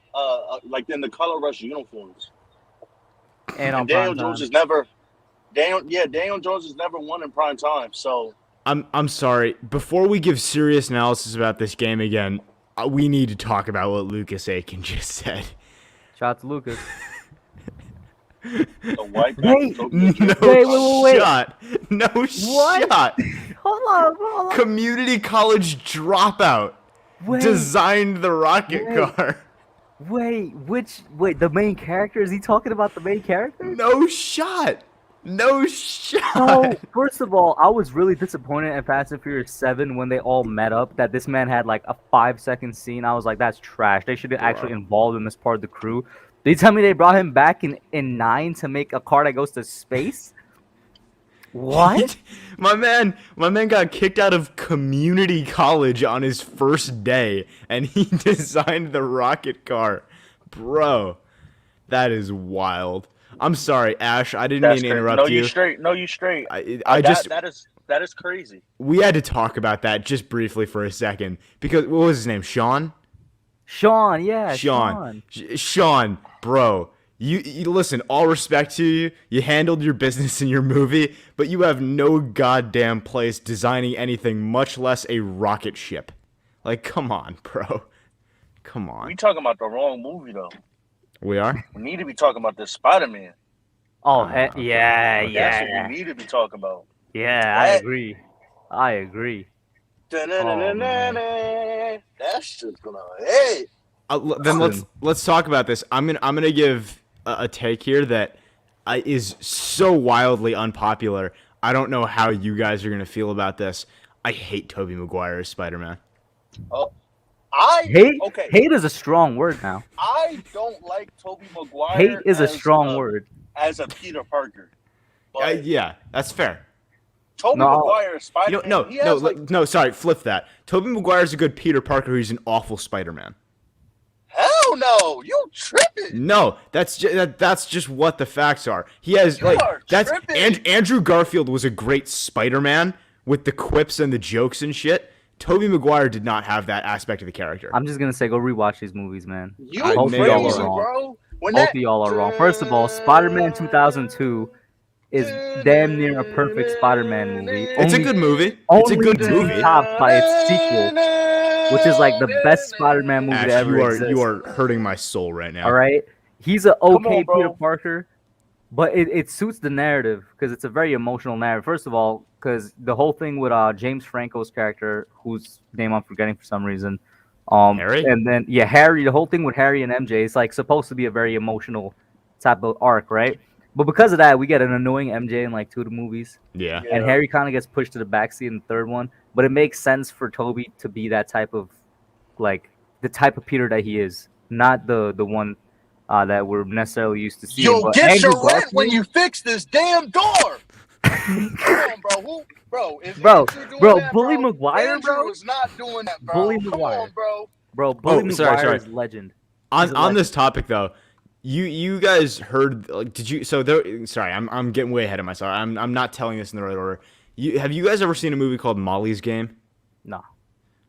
like in the color rush uniforms. And on And Daniel prime Jones time. has never Daniel Jones has never won in prime time. So I'm sorry. Before we give serious analysis about this game again, we need to talk about what Lucas Aiken just said. Shout out to Lucas. the white Wait. No Wait. shot. No What? shot. Hold on. Community college dropout Wait, designed the rocket Wait. car. wait, the main character? Is he talking about the main character? No shot. No shot. So, first of all, I was really disappointed in Fast and Furious 7 when they all met up that this man had like a 5-second scene. I was like, that's trash. They should have actually involved him as part of the crew. Did you tell me they brought him back in 9 to make a car that goes to space? What? my man got kicked out of community college on his first day, and he designed the rocket car. Bro, that is wild. I'm sorry, Ash. I didn't mean to interrupt no, you. you straight. No, you straight. That is crazy. We had to talk about that just briefly for a second because what was his name? Sean, Yeah, Sean, bro. You listen. All respect to you. You handled your business in your movie, but you have no goddamn place designing anything, much less a rocket ship. Like, come on, bro. Come on. We talking about the wrong movie though. We are. We need to be talking about this Spider-Man. Oh, yeah. That's what we need to be talking about. Yeah, I agree. That's just gonna hey. Then let's talk about this. I'm gonna give a take here that is so wildly unpopular. I don't know how you guys are gonna feel about this. I hate Tobey Maguire as Spider-Man. Oh, Hate is a strong word now. I don't like Tobey Maguire. Hate is a strong word. As a Peter Parker. But Yeah, that's fair. Tobey Maguire is Spider-Man. No, sorry, flip that. Tobey Maguire is a good Peter Parker who's an awful Spider-Man. Hell no, you tripping. No, that's just what the facts are. He has Andrew Garfield was a great Spider-Man with the quips and the jokes and shit. Tobey Maguire did not have that aspect of the character. I'm just gonna say, go rewatch these movies, man. You crazy, bro. Both of y'all are wrong. First of all, Spider-Man 2002 is damn near a perfect Spider-Man movie. It's a good movie. It's a good movie. Topped by its sequel, which is like the best Spider-Man movie Ash, that ever exists. You are hurting my soul right now. All right, he's an okay bro. Peter Parker, but it suits the narrative because it's a very emotional narrative. First of all, because the whole thing with James Franco's character, whose name I'm forgetting for some reason, Harry? And then Harry. The whole thing with Harry and MJ is like supposed to be a very emotional type of arc, right? But because of that, we get an annoying MJ in like 2 of the movies. Yeah. And Harry kind of gets pushed to the backseat in the 3rd one. But it makes sense for Tobey to be that type of, like, the type of Peter that he is, not the one that we're necessarily used to seeing. You'll get your rent when you fix this damn door. Come on, bro. Bully Maguire, Andrew bro. is not doing that, bro. Bully Come Maguire. on, bro. Bro, Bully Maguire sorry. is legend. On this topic though, you guys heard like did you so there sorry, I'm getting way ahead of myself. I'm not telling this in the right order. Have you guys ever seen a movie called Molly's Game? No.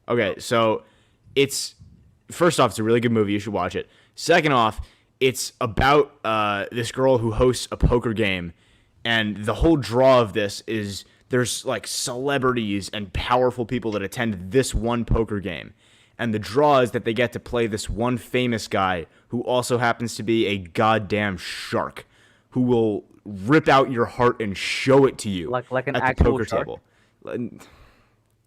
Okay, so it's first off, it's a really good movie. You should watch it. Second off, it's about this girl who hosts a poker game, and the whole draw of this is there's like celebrities and powerful people that attend this one poker game. And the draw is that they get to play this one famous guy who also happens to be a goddamn shark who will rip out your heart and show it to you like an at actual the poker shark? table.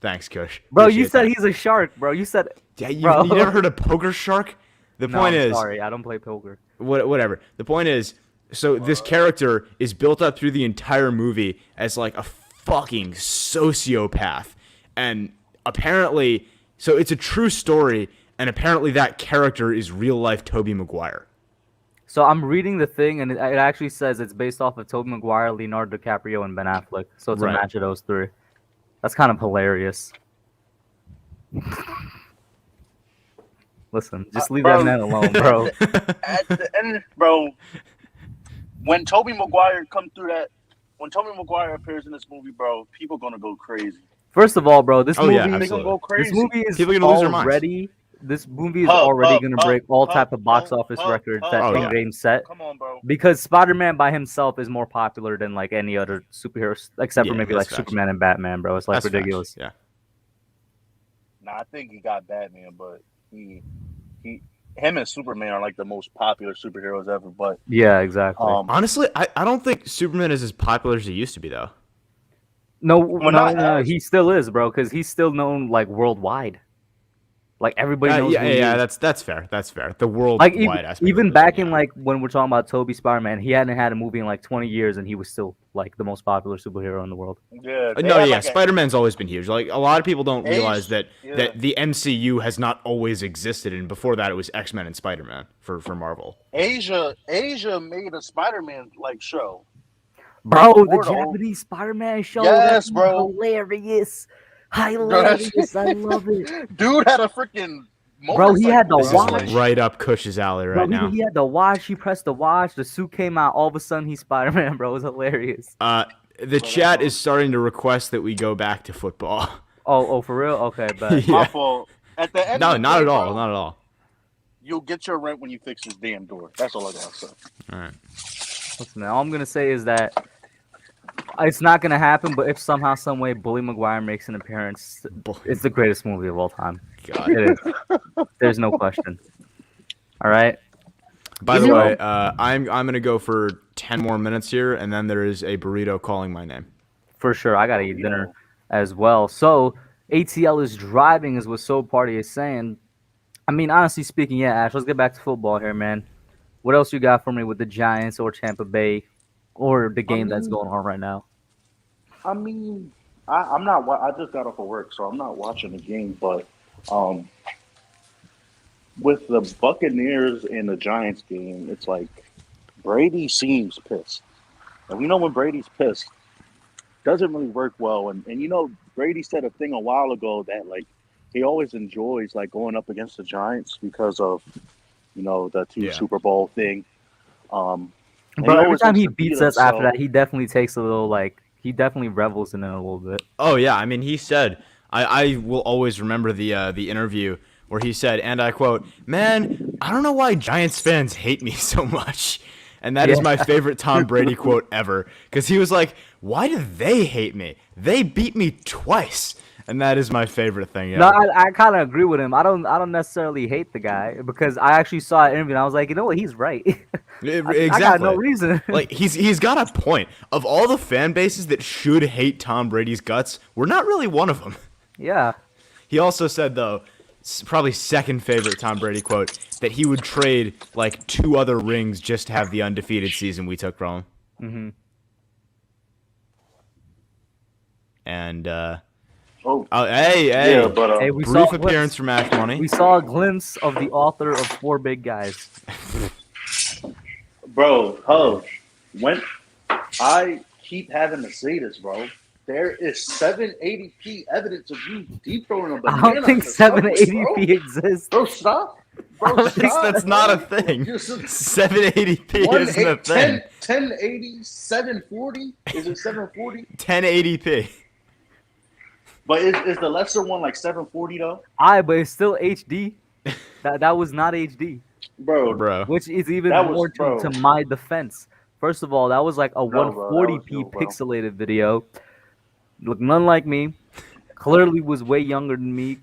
Thanks, Kush. Bro, Appreciate you said that. he's a shark, bro. You said Yeah, you bro. never heard of poker shark? The No, point I'm is, sorry, I don't play poker. whatever. The point is, so this character is built up through the entire movie as like a fucking sociopath, and apparently, so it's a true story, and apparently that character is real life Tobey Maguire. So I'm reading the thing, and it actually says it's based off of Tobey Maguire, Leonardo DiCaprio, and Ben Affleck. So it's Right. a match of those 3. That's kind of hilarious. Listen, just leave Bro. that man alone, bro. At the end, bro, when Tobey Maguire appears in this movie, bro, people gonna go crazy. First of all, bro, this Oh, movie, yeah, They absolutely. gonna go crazy. this movie is People are gonna lose their minds. already. This movie is already gonna break all type of box office records that oh, King yeah. James set. Come on, bro. Because Spider-Man by himself is more popular than like any other superhero, except for Yeah, maybe that's like facts. Superman and Batman, bro. It's like That's ridiculous. facts, Yeah. Nah, I think he got Batman, but him and Superman are like the most popular superheroes ever. But Yeah, exactly. Honestly, I don't think Superman is as popular as he used to be, though. No, not no, as- he still is, bro, because he's still known like worldwide. Like everybody knows. who he is. That's fair. That's fair. The worldwide Like aspect. even of it, back yeah. in like when we're talking about Toby Spider-Man, he hadn't had a movie in like 20 years, and he was still like the most popular superhero in the world. Yeah. No, yeah, Spider-Man's always been huge. Like a lot of people don't realize that yeah. the MCU has not always existed, and before that it was X-Men and Spider-Man for Marvel. Asia made a Spider-Man like show. Bro, the Before the whole- Japanese Spider-Man show. Yes, that's bro. Hilarious. Hilarious. I love it. Dude had a freaking Bro, he had the This watch. is right up Cush's alley right Bro, now. he had the watch. He pressed the watch. The suit came out. All of a sudden, he's Spider-Man, bro. It was hilarious. The chat is starting to request that we go back to football. Oh, for real? Okay, bet. My Yeah. fault. At the end No, of the not day, at all. bro, Not at all. You'll get your rent when you fix this damn door. That's all I gotta say. All right. Listen, man, all I'm gonna say is that it's not gonna happen. But if somehow, some way, Bully Maguire makes an appearance, it's the greatest movie of all time. God. It is. There's no question. All right. By the way, I'm gonna go for 10 more minutes here, and then there is a burrito calling my name. For sure, I gotta eat dinner as well. So ATL is driving, is what Soul Party is saying. I mean, honestly speaking, yeah, Ash. Let's get back to football here, man. What else you got for me with the Giants or Tampa Bay, or the game that's going on right now? I mean, I'm not. I just got off of work, so I'm not watching the game. But with the Buccaneers and the Giants game, it's like Brady seems pissed, and we know when Brady's pissed, doesn't really work well. And you know, Brady said a thing a while ago that like he always enjoys like going up against the Giants because of the two Super Bowl thing. But every time he beats us after that, he definitely takes a little he definitely revels in it a little bit. Oh yeah, I mean he said I will always remember the interview where he said, and I quote, "Man, I don't know why Giants fans hate me so much." And that is my favorite Tom Brady quote ever, because he was like, "Why do they hate me? They beat me twice." And that is my favorite thing ever. No, I kind of agree with him. I don't necessarily hate the guy, because I actually saw an interview and I was like, you know what, he's right. Exactly. I got no reason. Like he's got a point. Of all the fan bases that should hate Tom Brady's guts, we're not really one of them. Yeah. He also said, though, probably second favorite Tom Brady quote, that he would trade like 2 other rings just to have the undefeated season we took from him. Mm-hmm. And hey, hey, but hey, we brief saw appearance from Ash Money. We saw a glimpse of the author of 4 Big Guys. bro, when I keep having to say this, bro. There is 780p evidence of you deep throwing a banana. I don't think 780p exists. Bro, stop. Bro, At least that's not a thing. 780p isn't a thing. 1080, 740? Is it 740? 1080p. But is the lesser one like 740 though? But it's still HD. That was not HD. Bro. Which is even That was- more bro. to my defense. First of all, that was like a bro, 140p bro. pixelated video. Looked none like me. Clearly was way younger than me.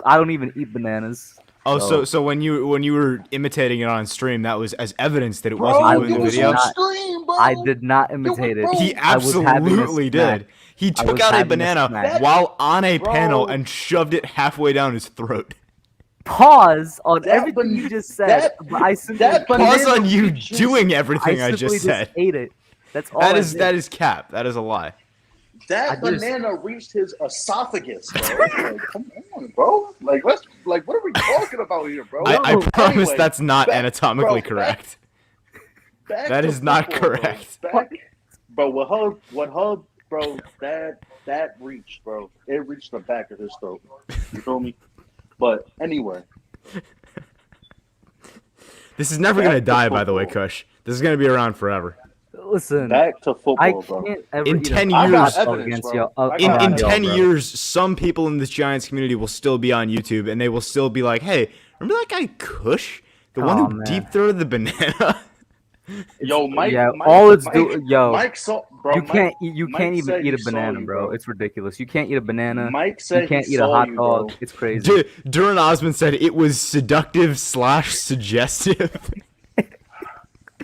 I don't even eat bananas. Oh, so when you were imitating it on stream, that was as evidence that it Bro, wasn't you in it the was video? not. Stream, bro. I did not imitate it. bro. He I was having a absolutely snack. did. He I took was out a having a banana snack. while on a Bro. panel and shoved it halfway down his throat. Pause on That everything you just said. But I simply Pause on you just- doing everything I simply just said. ate it. That's all. That I is did. that is cap. That is a lie. That I just- banana reached his esophagus, bro. Like, come on, bro. Like, what are we talking about here, bro? I promise Anyway, that's not back- anatomically bro, correct. back That to is not football, bro. correct. Bro, what hug, bro, that reached, bro. It reached the back of his throat. You feel me? But anyway. This is never Back gonna to die, by the way, football. Kush. This is gonna be around forever. Listen, Back to I football, bro. can't ever In eat 10 a years- hot dog evidence, against bro. y'all. I In got around it. y'all, 10 bro. years, some people in this Giants community will still be on YouTube, and they will still be like, "Hey, remember that guy Kush, the one Oh, who man. deep throated the banana?" Yo, Mike. Yeah, Mike, all it's Mike, doing, yo, Mike saw, bro. you Mike, can't eat. You Mike can't even said eat a he saw banana, you, bro. It's ridiculous. You can't eat a banana. Mike said You can't he eat a saw hot you, dog. bro. It's crazy. Duran Osmond said it was seductive / suggestive.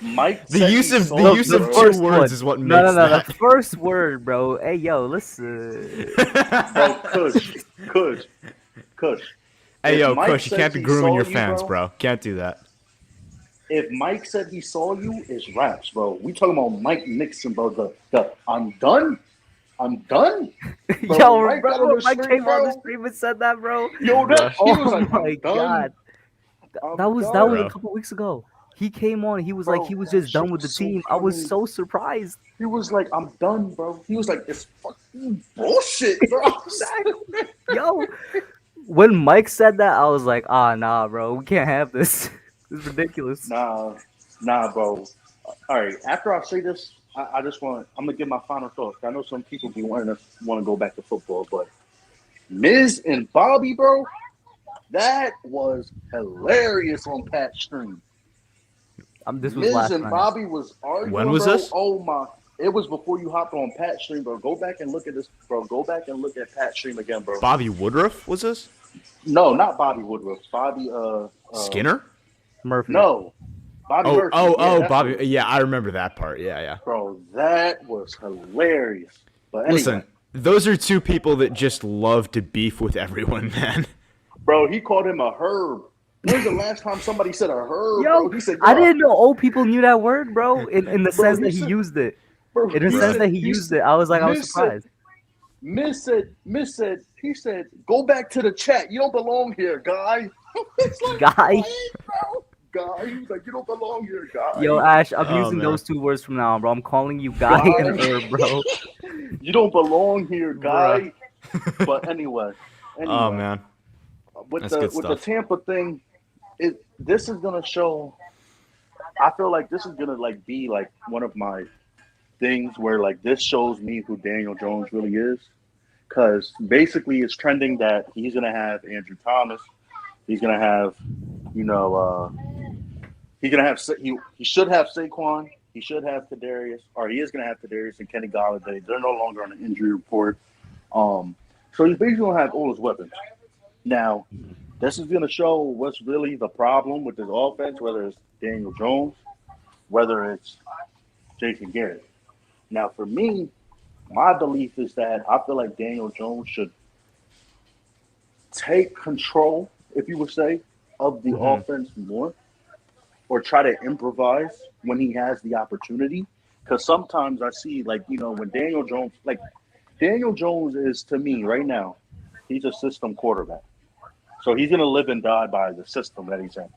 Mike The said use he of saw the you, use bro. of two First words one. is what makes No, that. the first word, bro. Hey, yo, listen. Bro, Kush. Hey, If yo, Mike Kush, you says can't be he grooming saw your you, fans, bro. Can't do that. If Mike said he saw you, it's raps, bro. We talking about Mike Nixon, bro. The I'm done. I'm done. Bro, Yo, Mike got on remember the Mike street, came on the bro. stream and said that, bro? Yo, Bro, he was Oh like, my I'm done. god. I'm That was done. a bro. couple weeks ago. He came on. He was like, he Bro, was that just shit done with the was so team. I was funny. so surprised. He was like, I'm done, bro. He was like, it's fucking bullshit, bro. Exactly. Yo, when Mike said that, I was like, nah, bro, we can't have this. It's ridiculous. Nah, bro. All right, after I say this, I just I'm gonna give my final thoughts. I know some people be want to go back to football, but Miz and Bobby, bro, that was hilarious on Pat's stream. This was Miz last and night. Bobby was arguing, When was bro. this? Oh my! It was before you hopped on Pat's stream, bro. Go back and look at this, bro. Go back and look at Pat's stream again, bro. Bobby Woodruff was this? No, not Bobby Woodruff. Bobby, Skinner? Murphy. no, Bobby Oh, Murphy. Yeah, that's Bobby. what it Yeah, I remember that part. Yeah. bro, that was hilarious. But anyway, Listen, those are two people that just love to beef with everyone, man. bro, he called him a herb. When's the last time somebody said a herb, Yo, bro? He said, I "Yo," didn't know old people knew that word, bro. In the bro, sense that he said, used it. bro, In the sense that he used it, I was surprised. Miss said, he said, go back to the chat. You don't belong here, guy. It's like, Guy. "What, bro? Guy. He was like, you don't belong here, guy. Yo, Ash, I'm Oh, using man. those two words from now on, bro. I'm calling you guy and herb, bro. You don't belong here, guy. But anyway, Oh, man. with That's the good with the stuff. Tampa thing, this is gonna show. I feel like this is gonna like be like one of my things where like this shows me who Daniel Jones really is, because basically it's trending that he's gonna have Andrew Thomas, he's gonna have, he's gonna have he should have Saquon, he should have Kadarius, or he is gonna have Kadarius and Kenny Golladay. They're no longer on the injury report, so he's basically gonna have all his weapons. Now, this is gonna show what's really the problem with this offense, whether it's Daniel Jones, whether it's Jason Garrett. Now, for me, my belief is that I feel like Daniel Jones should take control, if you would say, of the offense more, or try to improvise when he has the opportunity. Because sometimes I see, when Daniel Jones is, to me right now, he's a system quarterback. So he's going to live and die by the system that he's in,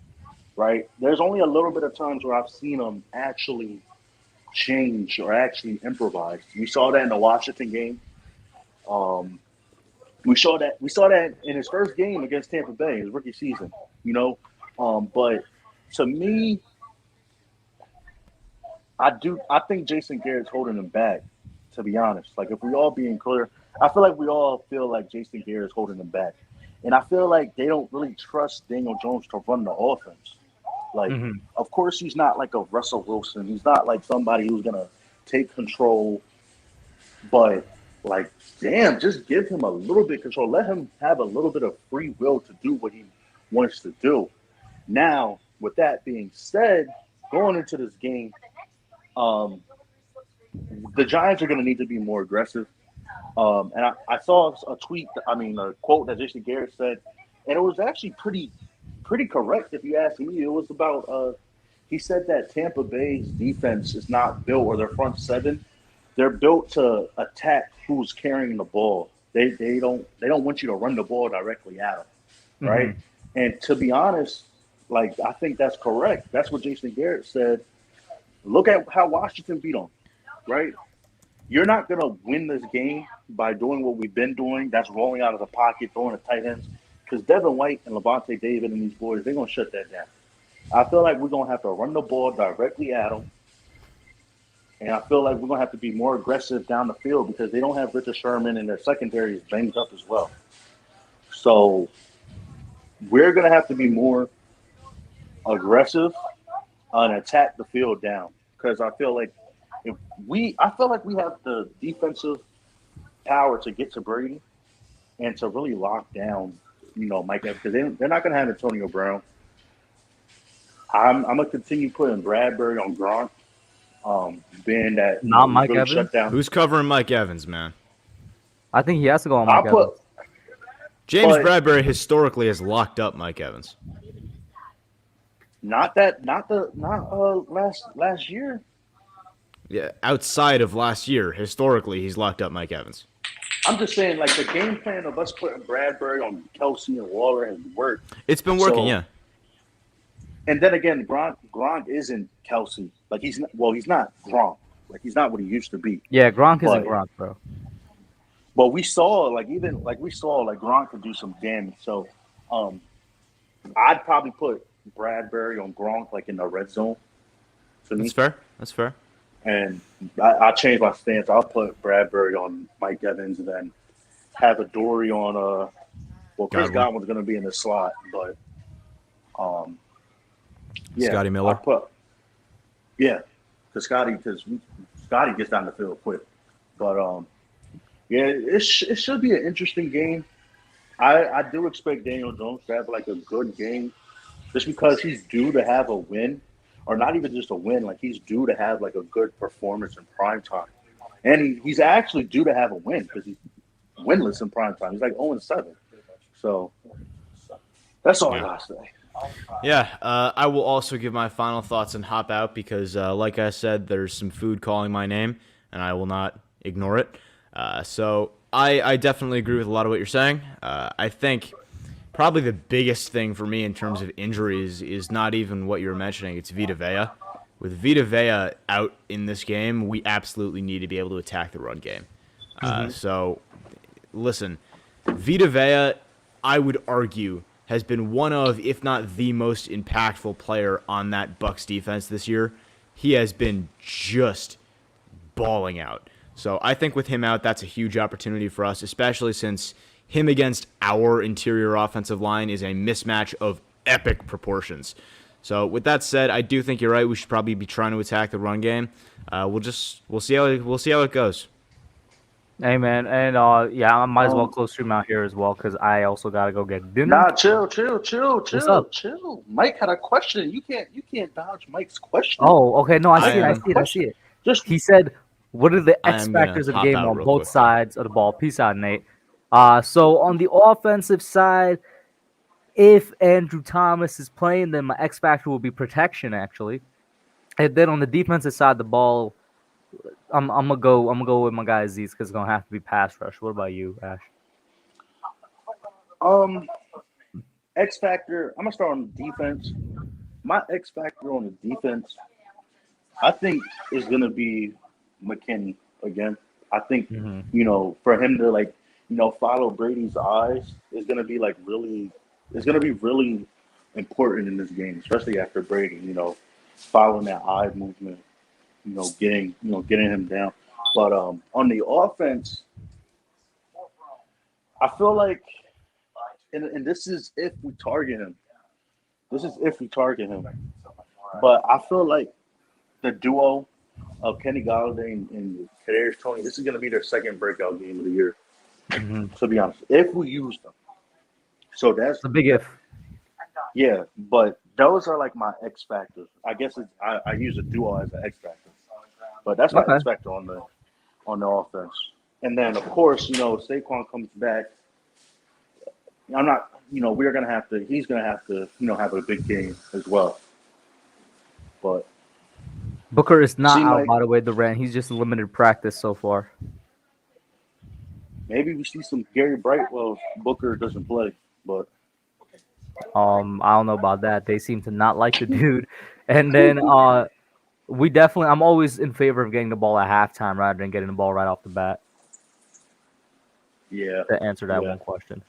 right? There's only a little bit of times where I've seen him actually change or actually improvise. We saw that in the Washington game. We saw that in his first game against Tampa Bay, his rookie season. But to me, I think Jason Garrett's holding him back. To be honest, like if we all being clear, I feel like we all feel like Jason Garrett's holding him back, and I feel like they don't really trust Daniel Jones to run the offense. Like, of course, he's not like a Russell Wilson. He's not like somebody who's gonna take control. But like, damn, just give him a little bit of control. Let him have a little bit of free will to do what he wants to do. Now, with that being said, going into this game, the Giants are going to need to be more aggressive. And I saw a quote that Jason Garrett said, and it was actually pretty correct if you ask me. It was about he said that Tampa Bay's defense is not built, or their front seven, they're built to attack who's carrying the ball. They don't want you to run the ball directly at them, right? And to be honest, like I think that's correct. That's what Jason Garrett said. Look at how Washington beat them, right? You're not going to win this game by doing what we've been doing. That's rolling out of the pocket, throwing the tight ends. Because Devin White and Levante David and these boys, they're going to shut that down. I feel like we're going to have to run the ball directly at them. And I feel like we're going to have to be more aggressive down the field because they don't have Richard Sherman and their secondary is banged up as well. So we're going to have to be more aggressive and attack the field down. Because I feel like we have the defensive power to get to Brady and to really lock down, Mike Evans, because they're not going to have Antonio Brown. I'm going to continue putting Bradbury on Gronk, being that Not Mike really Evans? shut down. Who's covering Mike Evans, man? I think he has to go on Mike Evans. James But Bradbury historically has locked up Mike Evans. not last year. Yeah, outside of last year, historically, he's locked up Mike Evans. I'm just saying, like the game plan of us putting Bradbury on Kelsey and Waller has worked. It's been working, So, yeah. And then again, Gronk isn't Kelsey. Like he's not Gronk. Like he's not what he used to be. Yeah, Gronk isn't But- Gronk, bro. But we saw like Gronk could do some damage. So I'd probably put Bradbury on Gronk like in the red zone. For me. That's fair. That's fair. And I changed my stance. I'll put Bradbury on Mike Evans and then have a Dory on Chris Godwin's going to be in the slot, but yeah, Scotty Miller. because Scotty gets down the field quick. But yeah, it should be an interesting game. I do expect Daniel Jones to have like a good game, just because he's due to have a win. Or not even just a win, like he's due to have like a good performance in prime time. And he's actually due to have a win because he's winless in prime time. He's like 0-7. So that's all I gotta say. Yeah, I will also give my final thoughts and hop out because, like I said, there's some food calling my name, and I will not ignore it. So I definitely agree with a lot of what you're saying. I think probably the biggest thing for me in terms of injuries is not even what you were mentioning. It's Vita Vea. With Vita Vea out in this game, we absolutely need to be able to attack the run game. So, listen, Vita Vea, I would argue, has been one of, if not the most impactful player on that Bucs defense this year. He has been just balling out. So I think with him out, that's a huge opportunity for us, especially since him against our interior offensive line is a mismatch of epic proportions. So with that said, I do think you're right. We should probably be trying to attack the run game. We'll see how it goes. Hey man, and yeah, I might as well close stream out here as well because I also gotta go get dinner. Nah, chill. What's up? Chill. Mike had a question. You can't dodge Mike's question. Oh, okay, no, I see it. He said, "What are the I X am gonna factors of the hop game out on real both quick. sides of the ball?" Peace out, Nate. So on the offensive side, if Andrew Thomas is playing, then my X factor will be protection, actually. And then on the defensive side of the ball, I'm gonna go with my guy Z's because it's gonna have to be pass rush. What about you, Ash? X factor. I'm gonna start on the defense. My X factor on the defense, I think, is gonna be McKinney again. I think for him to follow Brady's eyes is gonna be really important in this game, especially after Brady. Following that eye movement. Getting him down. But on the offense, I feel like, and this is if we target him. But I feel like the duo of Kenny Galladay and Kadarius Toney, this is going to be their second breakout game of the year. To be honest, if we use them, so that's a big if. Yeah, but those are like my X factors. I guess I use a duo as an X factor, but that's my X factor on the offense. And then of course, Saquon comes back. I'm not, we're gonna have to. He's gonna have to, have a big game as well. But Booker is not out, by the way. The rant. He's just limited practice so far. Maybe we see some Gary Brightwell if Booker doesn't play, but. I don't know about that. They seem to not like the dude. And then I'm always in favor of getting the ball at halftime rather than getting the ball right off the bat. Yeah. To answer that one question.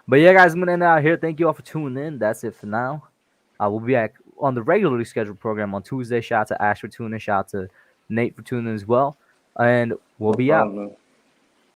But yeah, guys, I'm gonna end out here. Thank you all for tuning in. That's it for now. We'll be back on the regularly scheduled program on Tuesday. Shout out to Ash for tuning in. Shout out to Nate for tuning in as well. And we'll be out.